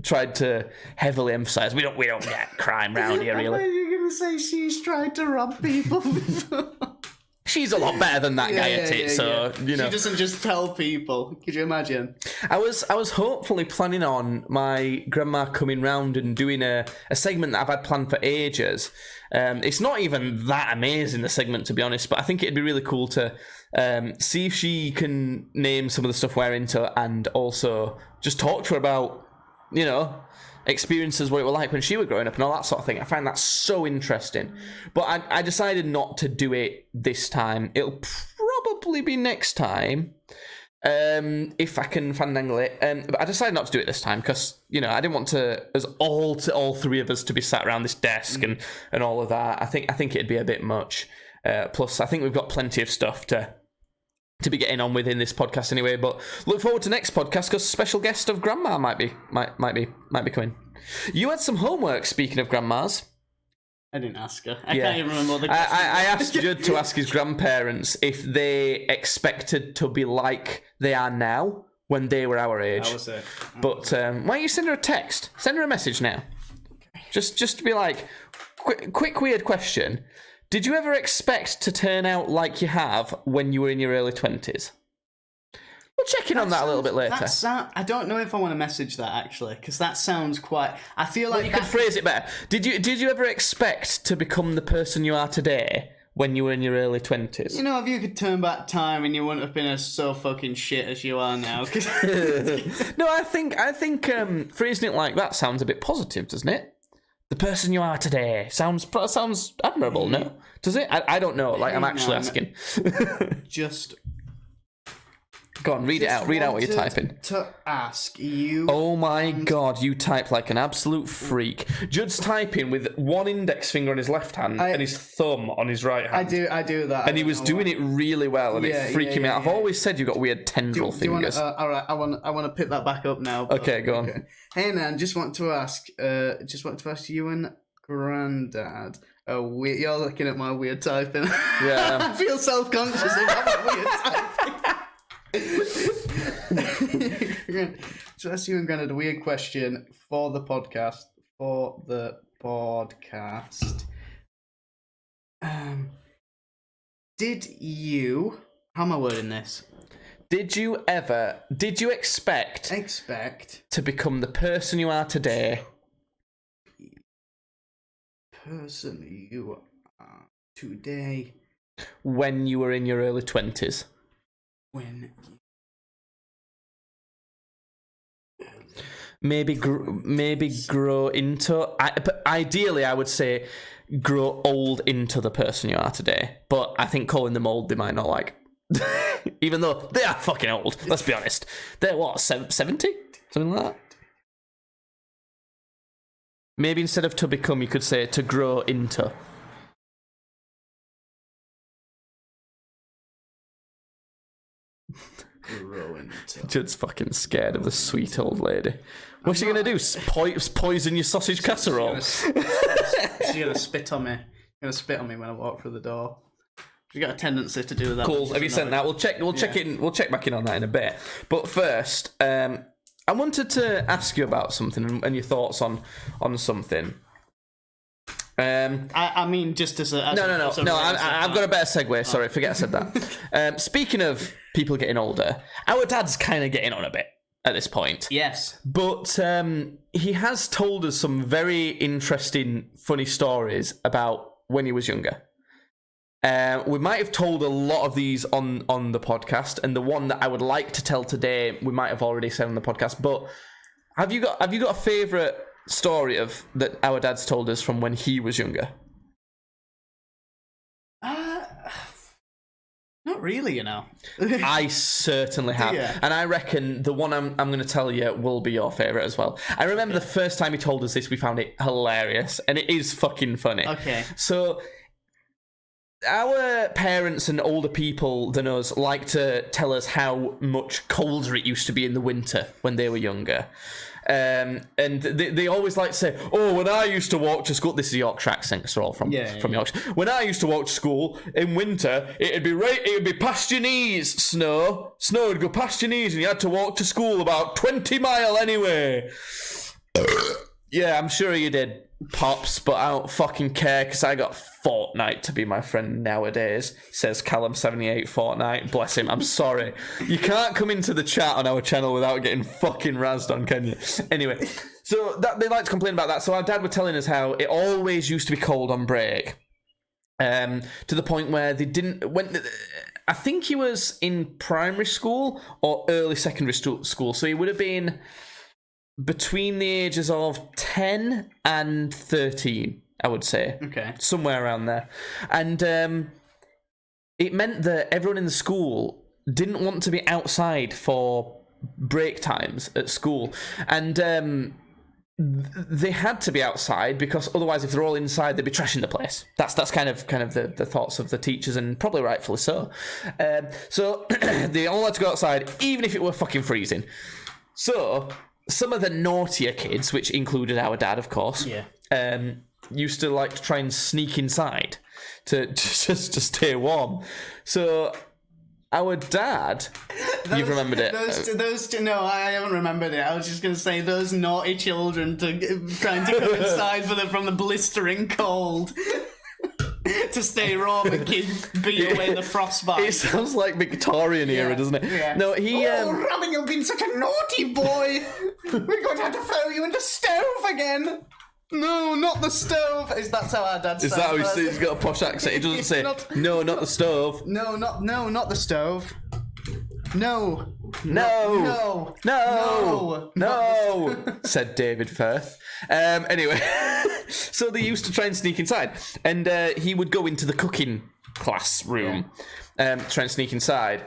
S1: tried to heavily emphasise we don't get crime round here,
S2: I thought
S1: really.
S2: you were going to say she's tried to rob people before.
S1: She's a lot better than that guy at it, so
S2: She doesn't just tell people. Could you imagine?
S1: I was hopefully planning on my grandma coming round and doing a segment that I've had planned for ages. It's not even that amazing, the segment, to be honest, but I think it'd be really cool to see if she can name some of the stuff we're into and also just talk to her about, experiences, what it was like when she was growing up and all that sort of thing. I find that so interesting. But I decided not to do it this time. It'll probably be next time. If I can fandangle it. But I decided not to do it this time because, I didn't want all three of us to be sat around this desk and all of that. I think it'd be a bit much. Plus, I think we've got plenty of stuff to be getting on with in this podcast anyway. But look forward to next podcast because special guest of Grandma might be coming. You had some homework. Speaking of grandmas.
S2: I didn't ask her. I can't even remember what the
S1: question I asked Judd to ask his grandparents if they expected to be like they are now when they were our age.
S2: That was it.
S1: But why don't you send her a text? Send her a message now. Just to be like, quick weird question. Did you ever expect to turn out like you have when you were in your early 20s? We'll check in on that a little bit later.
S2: I don't know if I want to message that, actually, because that sounds quite... I feel like
S1: you could phrase it better. Did you ever expect to become the person you are today when you were in your early 20s?
S2: You know, if you could turn back time and you wouldn't have been as so fucking shit as you are now.
S1: No, I think phrasing it like that sounds a bit positive, doesn't it? The person you are today sounds admirable, no? Does it? I don't know. Like, I'm actually asking.
S2: Just...
S1: Go on, read it out. Read out what you're typing.
S2: To ask you...
S1: Oh my god, you type like an absolute freak. Judd's typing with one index finger on his left hand and his thumb on his right hand.
S2: I do that.
S1: And he was doing it really well, and it's freaking me out. I've always said you've got weird tendril fingers.
S2: All right, I want to pick that back up now.
S1: Okay, go on.
S2: Okay. Hey, Nan, just want to ask you and Grandad. You're looking at my weird typing.
S1: Yeah.
S2: I feel self-conscious about my weird typing. So ask you and Grandad a weird question for the podcast. Did you... How am I wording this?
S1: Did you expect to become the person you are today?
S2: Person you are today.
S1: When you were in your early 20s. Maybe grow into... Ideally, I would say grow old into the person you are today. But I think calling them old, they might not like. Even though they are fucking old, let's be honest. They're what, 70? Something like that? Maybe instead of to become, you could say to grow into. Judd's fucking scared of the sweet old lady. What's she gonna do? Poison your sausage casserole?
S2: She's gonna spit on me. When I walk through the door. She's got a tendency to do that.
S1: Cool. Have you sent that? We'll check back in on that in a bit. But first, I wanted to ask you about something and your thoughts on something.
S2: I mean, just as a...
S1: No. I've got a better segue. Sorry, forget I said that. Speaking of people getting older, our dad's kind of getting on a bit at this point.
S2: Yes.
S1: But he has told us some very interesting, funny stories about when he was younger. We might have told a lot of these on the podcast, and the one that I would like to tell today, we might have already said on the podcast. But have you got a favourite story that our dad's told us from when he was younger?
S2: Not really, you know.
S1: I certainly have.
S2: Yeah.
S1: And I reckon the one I'm going to tell you will be your favourite as well. I remember the first time he told us this, we found it hilarious, and it is fucking funny.
S2: Okay.
S1: So our parents and older people than us like to tell us how much colder it used to be in the winter when they were younger. And they always like to say, oh, when I used to walk to school, this is a Yorkshire accent, because they're all from Yorkshire. When I used to walk to school in winter, it'd be past your knees, snow would go past your knees, and you had to walk to school about 20 mile anyway. Yeah, I'm sure you did, Pops, but I don't fucking care, because I got Fortnite to be my friend nowadays, says Callum78 Fortnite. Bless him, I'm sorry. You can't come into the chat on our channel without getting fucking razzed on, can you? Anyway, so they like to complain about that. So our dad was telling us how it always used to be cold on break, to the point where they didn't... I think he was in primary school or early secondary school, so he would have been between the ages of 10 and 13, I would say.
S2: Okay.
S1: Somewhere around there. And it meant that everyone in the school didn't want to be outside for break times at school. And they had to be outside, because otherwise if they're all inside, they'd be trashing the place. That's kind of the thoughts of the teachers, and probably rightfully so. So they all had to go outside, even if it were fucking freezing. So some of the naughtier kids, which included our dad, of course, used to like to try and sneak inside to just to stay warm. So our dad. You've remembered it.
S2: Those two, no, I haven't remembered it. I was just going to say those naughty children trying to come inside from the blistering cold to stay warm and beat away the frostbite.
S1: It sounds like Victorian era, doesn't it?
S2: Yeah.
S1: No, he.
S2: Robin, you've been such a naughty boy. We're going to have to throw you in the stove again. No, not the stove. That's how our dad says.
S1: Is that how he's got a posh accent? He doesn't say, no, not the stove.
S2: No, not the stove. No,
S1: said David Firth. Anyway, so they used to try and sneak inside, and he would go into the cooking classroom, try and sneak inside,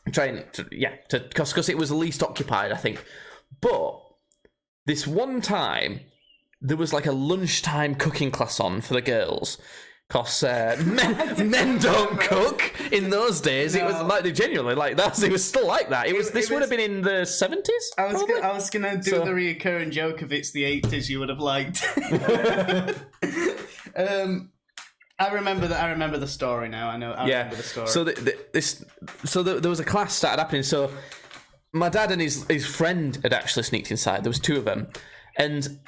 S1: because it was the least occupied, I think. But this one time, there was like a lunchtime cooking class on for the girls. Because men don't cook in those days. No. It was like, genuinely, like that. It was still like that. This would have been in the 70s.
S2: I was gonna do the reoccurring joke of it's the 80s. You would have liked. I remember that. I remember the story now. I remember the story.
S1: So there was a class started happening. So my dad and his friend had actually sneaked inside. There was two of them, and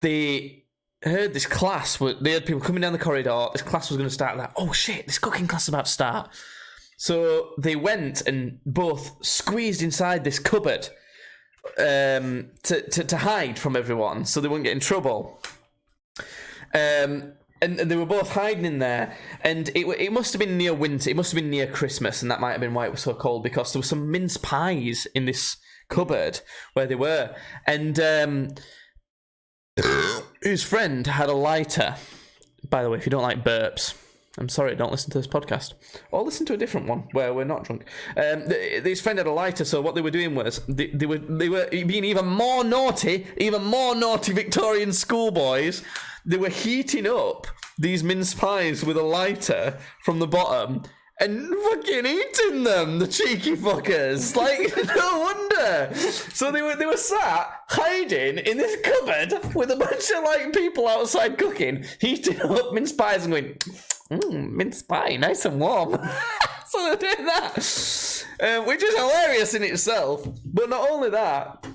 S1: they heard this class. They had people coming down the corridor. This class was going to start. Like, oh shit, this cooking class is about to start. So they went and both squeezed inside this cupboard to hide from everyone, so they wouldn't get in trouble. And they were both hiding in there, and it must have been near winter. It must have been near Christmas, and that might have been why it was so cold, because there were some mince pies in this cupboard where they were, and his friend had a lighter. By the way, if you don't like burps, I'm sorry, don't listen to this podcast. Or listen to a different one where we're not drunk. His friend had a lighter, so what they were doing was they were being even more naughty Victorian schoolboys. They were heating up these mince pies with a lighter from the bottom and fucking eating them, the cheeky fuckers. Like, no wonder. So they were sat hiding in this cupboard with a bunch of like people outside cooking, heating up mince pies and going, mince pie, nice and warm. So they're doing that, which is hilarious in itself. But not only that,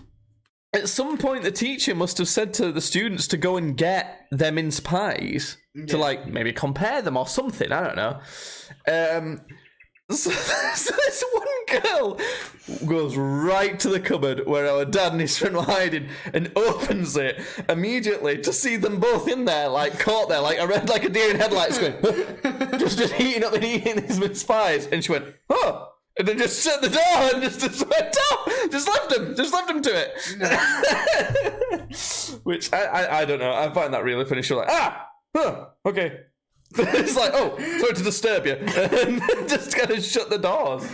S1: at some point the teacher must have said to the students to go and get their mince pies to like maybe compare them or something. I don't know. So this one girl goes right to the cupboard where our dad and his friend were hiding and opens it immediately to see them both in there, like caught there, like a deer in headlights, going just heating up and eating these mince pies. And she went, oh, and then just shut the door and just went off, just left him to it. Which I don't know. I find that really funny. She's like, okay. It's like, oh, sorry to disturb you, and just kind of shut the doors.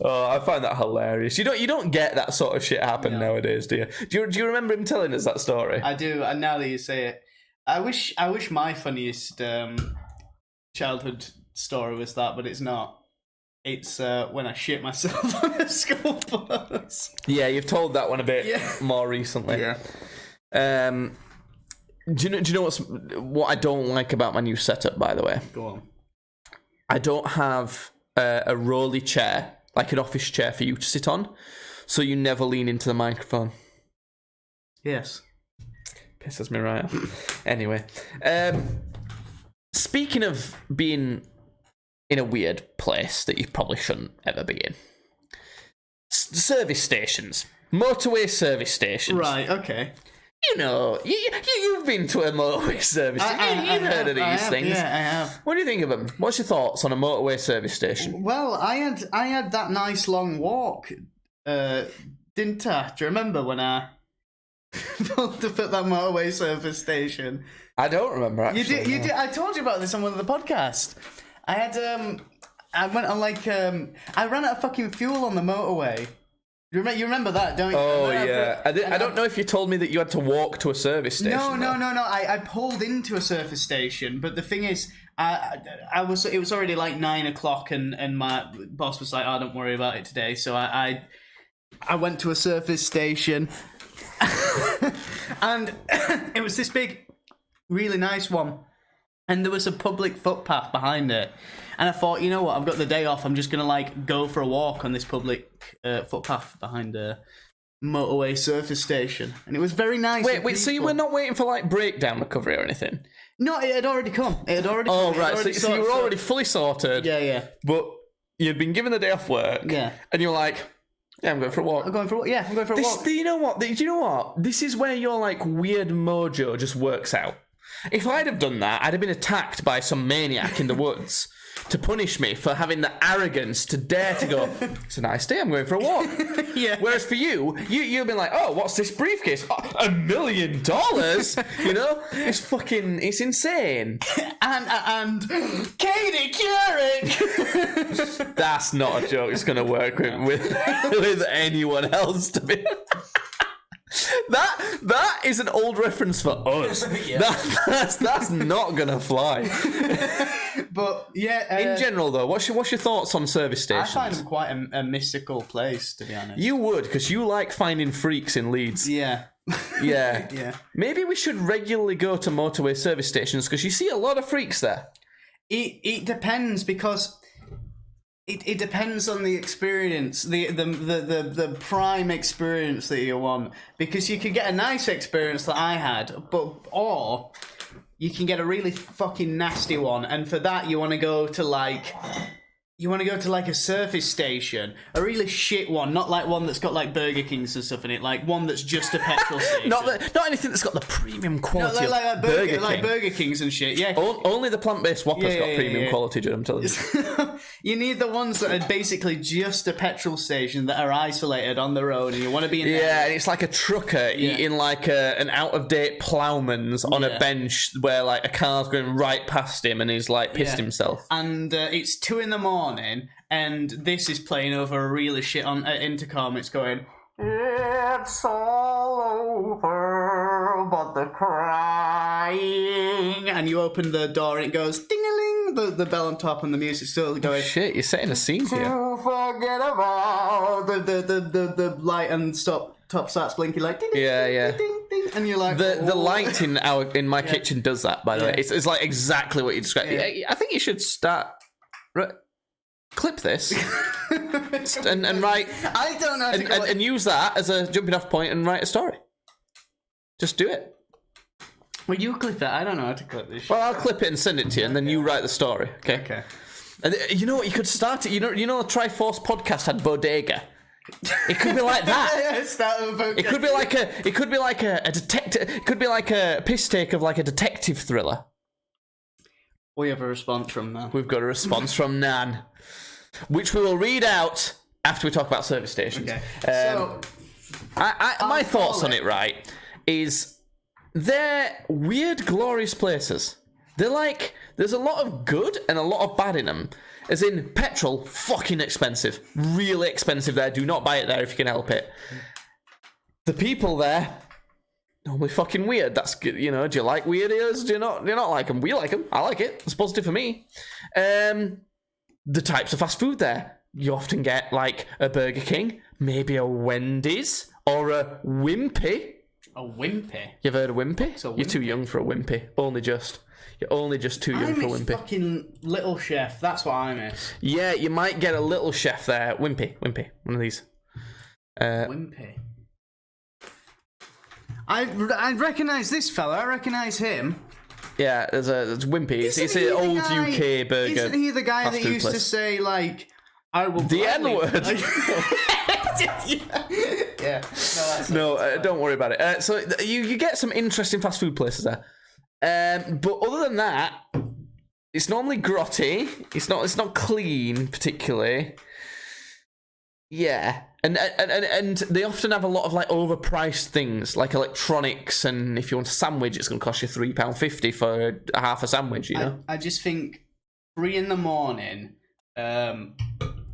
S1: Oh, I find that hilarious. You don't get that sort of shit happen nowadays, do you? Do you remember him telling us that story?
S2: I do, and now that you say it, I wish my funniest childhood story was that, but it's not. It's when I shit myself on a school bus.
S1: Yeah, you've told that one a bit more recently.
S2: Yeah.
S1: Do you know what I don't like about my new setup, by the way?
S2: Go on.
S1: I don't have a rolly chair, like an office chair for you to sit on, so you never lean into the microphone.
S2: Yes.
S1: Pisses me right off. Anyway, speaking of being in a weird place that you probably shouldn't ever be in, service stations, motorway service stations.
S2: Right, okay.
S1: You know, you've been to a motorway service. You've heard of these things.
S2: Yeah, I have.
S1: What do you think of them? What's your thoughts on a motorway service station?
S2: Well, I had that nice long walk, didn't I? Do you remember when I pulled up at that motorway service station?
S1: I don't remember, actually.
S2: You did. I told you about this on one of the podcasts. I had, I went on I ran out of fucking fuel on the motorway. You remember that, don't you?
S1: Oh, yeah. I don't know if you told me that you had to walk to a service station.
S2: No. I pulled into a service station, but the thing is, it was already like 9 o'clock, and my boss was like, "Oh, don't worry about it today." So I went to a service station, and it was this big, really nice one. and there was a public footpath behind it. And I thought, you know what, I've got the day off, I'm just going to, like, go for a walk on this public footpath behind a motorway surface station. And it was very nice.
S1: Wait, so you were not waiting for, like, breakdown recovery or anything?
S2: No, it had already come.
S1: Oh, right, so you were already fully sorted.
S2: Yeah.
S1: But you'd been given the day off work.
S2: Yeah.
S1: And you're like, yeah, I'm going for a walk.
S2: I'm going for a walk.
S1: Do you know what? This is where your, like, weird mojo just works out. If I'd have done that, I'd have been attacked by some maniac in the woods to punish me for having the arrogance to dare to go, it's a nice day, I'm going for a walk.
S2: Yeah.
S1: Whereas for you've been like, oh, what's this briefcase? Oh, $1 million? You know? It's insane.
S2: And Katie Couric!
S1: That's not a joke it's going to work with anyone else, to be That is an old reference for us.
S2: Yeah.
S1: That's not gonna fly.
S2: But yeah,
S1: in general though, what's your thoughts on service stations?
S2: I find them quite a mystical place, to be honest.
S1: You would, because you like finding freaks in Leeds.
S2: Yeah.
S1: Yeah.
S2: Yeah.
S1: Maybe we should regularly go to motorway service stations because you see a lot of freaks there.
S2: It depends, because it depends on the experience, the prime experience that you want. Because you could get a nice experience that I had, or you can get a really fucking nasty one, and for that you want to go to like a surface station, a really shit one, not like one that's got like Burger Kings and stuff in it, like one that's just a petrol station.
S1: not anything that's got the premium quality
S2: like
S1: Burger King.
S2: like Burger Kings and shit. Yeah.
S1: Only the plant-based Whopper's got premium quality, Jim, I'm telling you.
S2: You need the ones that are basically just a petrol station that are isolated on the road, and you want to be in there.
S1: Yeah, and it's like a trucker eating like an out-of-date ploughman's on a bench where like a car's going right past him and he's like pissed himself.
S2: And it's 2 a.m, and this is playing over a really shit on intercom. It's going, it's all over but the crying, and you open the door and it goes ding-a-ling, the bell on top, and the music's still going.
S1: Shit, you're setting a scene here.
S2: To forget about the light and top starts blinking like ding, ding, ding, ding, and you're like,
S1: the light in my kitchen does that, by the way. It's like exactly what you described. I think you should start clip this and write.
S2: I don't know how to
S1: and use that as a jumping off point and write a story. Just do it.
S2: Well, you clip it. I don't know how to clip this shit.
S1: Well, I'll clip it and send it to you, and then you write the story.
S2: Okay.
S1: And you know what? You could start it. You know, the Triforce podcast had Bodega. It could be like that. It could be like a detective. It could be like a piss take of like a detective thriller.
S2: We have a response from Nan.
S1: We've got a response from Nan, which we will read out after we talk about service stations.
S2: Okay.
S1: My thoughts on it, right, is they're weird, glorious places. They're like, there's a lot of good and a lot of bad in them. As in, petrol, fucking expensive. Really expensive there. Do not buy it there if you can help it. The people there, normally fucking weird. That's good. You know, do you like weirdos? Do you not like them? We like them. I like it. It's positive for me. The types of fast food there. You often get like a Burger King, maybe a Wendy's, or a Wimpy.
S2: A Wimpy?
S1: You've heard of Wimpy?
S2: Wimpy?
S1: You're too young for a Wimpy. You're only just too young for a Wimpy.
S2: Fucking Little Chef. That's what I miss.
S1: Yeah, you might get a Little Chef there. Wimpy. One of these.
S2: Wimpy. I recognise this fella. I recognise him.
S1: Yeah, there's Wimpy. It's an old UK burger.
S2: Isn't he the guy that used to say like, "I will"?
S1: The N-word.
S2: Yeah.
S1: No, don't worry about it. So you get some interesting fast food places there. But other than that, it's normally grotty. It's not clean particularly. Yeah, and they often have a lot of like overpriced things like electronics, and if you want a sandwich, it's going to cost you £3.50 for half a sandwich. You know.
S2: I just think 3 a.m.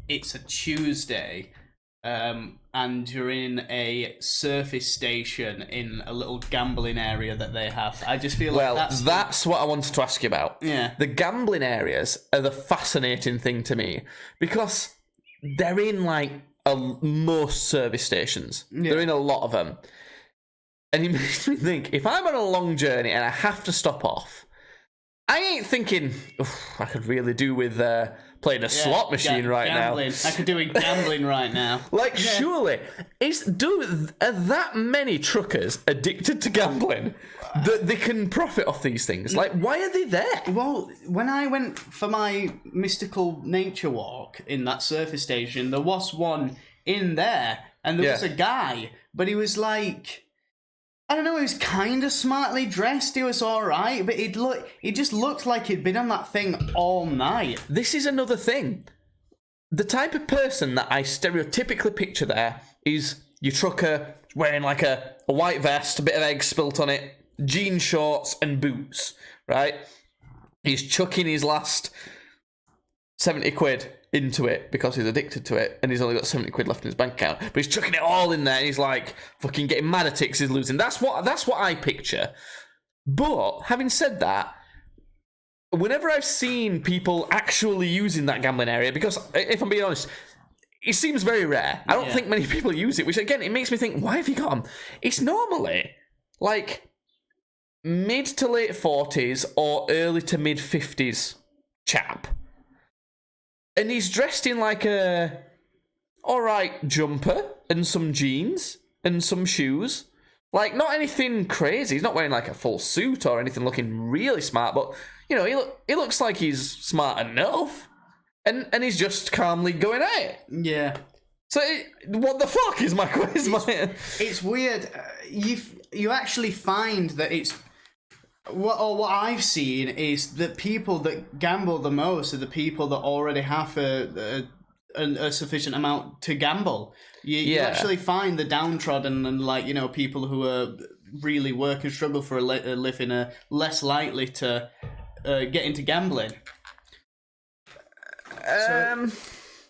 S2: It's a Tuesday. And you're in a surface station in a little gambling area that they have. I just feel like
S1: that's what I wanted to ask you about.
S2: Yeah.
S1: The gambling areas are the fascinating thing to me because they're in like most service stations. Yeah. They're in a lot of them. And it makes me think, if I'm on a long journey and I have to stop off, I ain't thinking, I could really do with playing a slot machine right
S2: gambling.
S1: now.
S2: I could do gambling right now.
S1: Like, surely, are that many truckers addicted to gambling that they can profit off these things? Like, why are they there?
S2: Well, when I went for my mystical nature walk in that surface station, there was one in there, and there was a guy, but he was like, I don't know, he was kind of smartly dressed, he was alright, but he just looked like he'd been on that thing all night.
S1: This is another thing. The type of person that I stereotypically picture there is your trucker wearing like a white vest, a bit of egg spilt on it, jean shorts and boots, right? He's chucking his last 70 quid into it because he's addicted to it and he's only got 70 quid left in his bank account, but he's chucking it all in there and he's like fucking getting mad at it because he's losing. That's what I picture. But having said that, whenever I've seen people actually using that gambling area, because if I'm being honest, it seems very rare. I don't think many people use it, which again, it makes me think, why have you got them? It's normally like mid to late 40s or early to mid 50s chap. And he's dressed in like a alright jumper and some jeans and some shoes. Like, not anything crazy. He's not wearing like a full suit or anything looking really smart, but, you know, he looks like he's smart enough. And he's just calmly going at it.
S2: Yeah.
S1: So, what the fuck is my question?
S2: It's weird. You actually find that it's... What I've seen is that people that gamble the most are the people that already have a sufficient amount to gamble. You actually find the downtrodden and, like, you know, people who are really work and struggle for a living are less likely to get into gambling. So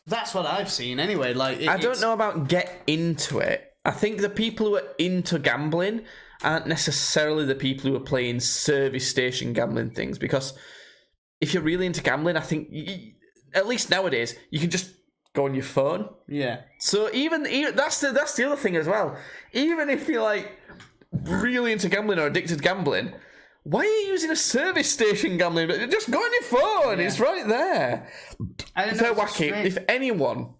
S2: that's what I've seen anyway. Like,
S1: I don't know about get into it. I think the people who are into gambling aren't necessarily the people who are playing service station gambling things, because if you're really into gambling, I think at least nowadays you can just go on your phone.
S2: Yeah.
S1: So even that's the other thing as well. Even if you're like really into gambling or addicted to gambling, why are you using a service station gambling? Just go on your phone. Yeah. It's right there.
S2: I don't know.
S1: Wacky. If anyone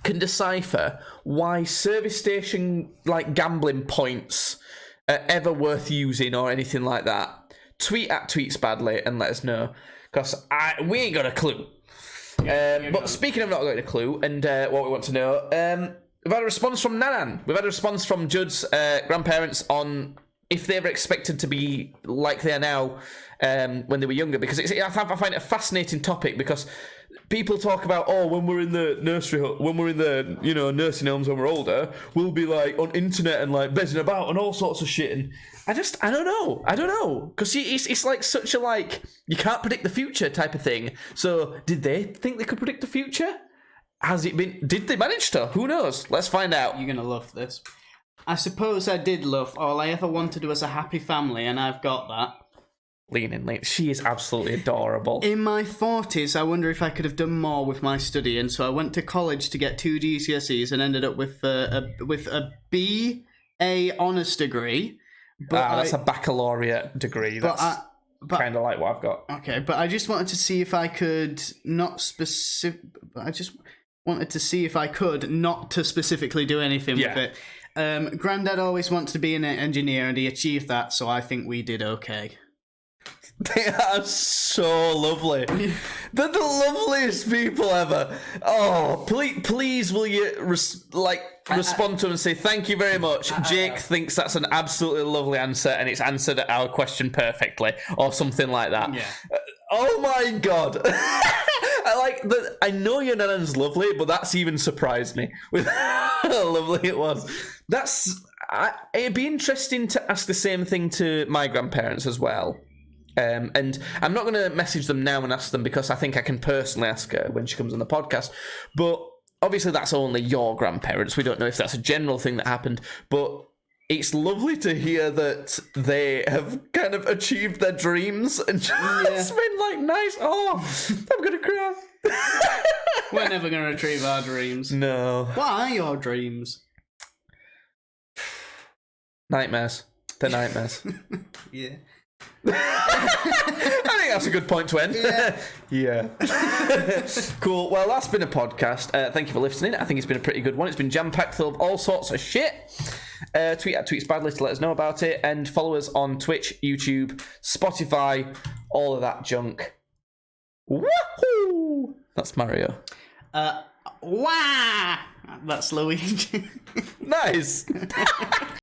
S1: can decipher why service station like gambling points are ever worth using or anything like that, tweet at Tweets Badly and let us know, because we ain't got a clue. But speaking of not got a clue and what we want to know, we've had a response from Nanan. We've had a response from Judd's grandparents on if they ever expected to be like they are now when they were younger, because I find it a fascinating topic, because people talk about, when we're in the nursery, when we're in the, you know, nursing homes when we're older, we'll be like on internet and like bezzing about and all sorts of shit. And I don't know, because it's like such a like you can't predict the future type of thing. So did they think they could predict the future? Has it been? Did they manage to? Who knows? Let's find out.
S2: You're gonna love this. I suppose I did love all I ever wanted was a happy family, and I've got that.
S1: Lean in, Lean. She is absolutely adorable.
S2: In my 40s, I wonder if I could have done more with my studying, so I went to college to get 2 GCSEs and ended up with a BA honours degree. But
S1: that's a baccalaureate degree. That's kind of like what I've got.
S2: Okay, but I just wanted to see if I could not specifically do anything with it. Granddad always wanted to be an engineer, and he achieved that, so I think we did okay.
S1: They are so lovely. They're the loveliest people ever. Oh, please will you respond to them and say thank you very much. Jake thinks that's an absolutely lovely answer, and it's answered our question perfectly, or something like that.
S2: Yeah.
S1: Oh my god. I know your nan's lovely, but that's even surprised me with how lovely it was. It'd be interesting to ask the same thing to my grandparents as well. And I'm not going to message them now and ask them, because I think I can personally ask her when she comes on the podcast. But obviously that's only your grandparents. We don't know if that's a general thing that happened. But it's lovely to hear that they have kind of achieved their dreams and just been like, nice. Oh, I'm going to cry.
S2: We're never going to achieve our dreams.
S1: No.
S2: What are your dreams?
S1: Nightmares. They're nightmares.
S2: Yeah.
S1: I think that's a good point to end. Yeah. Cool. Well, that's been a podcast. Thank you for listening. I think it's been a pretty good one. It's been jam-packed full of all sorts of shit. Tweet at TweetsBadly to let us know about it, and follow us on Twitch, YouTube, Spotify, all of that junk. Woohoo! That's Mario.
S2: Wah! That's Luigi.
S1: Nice.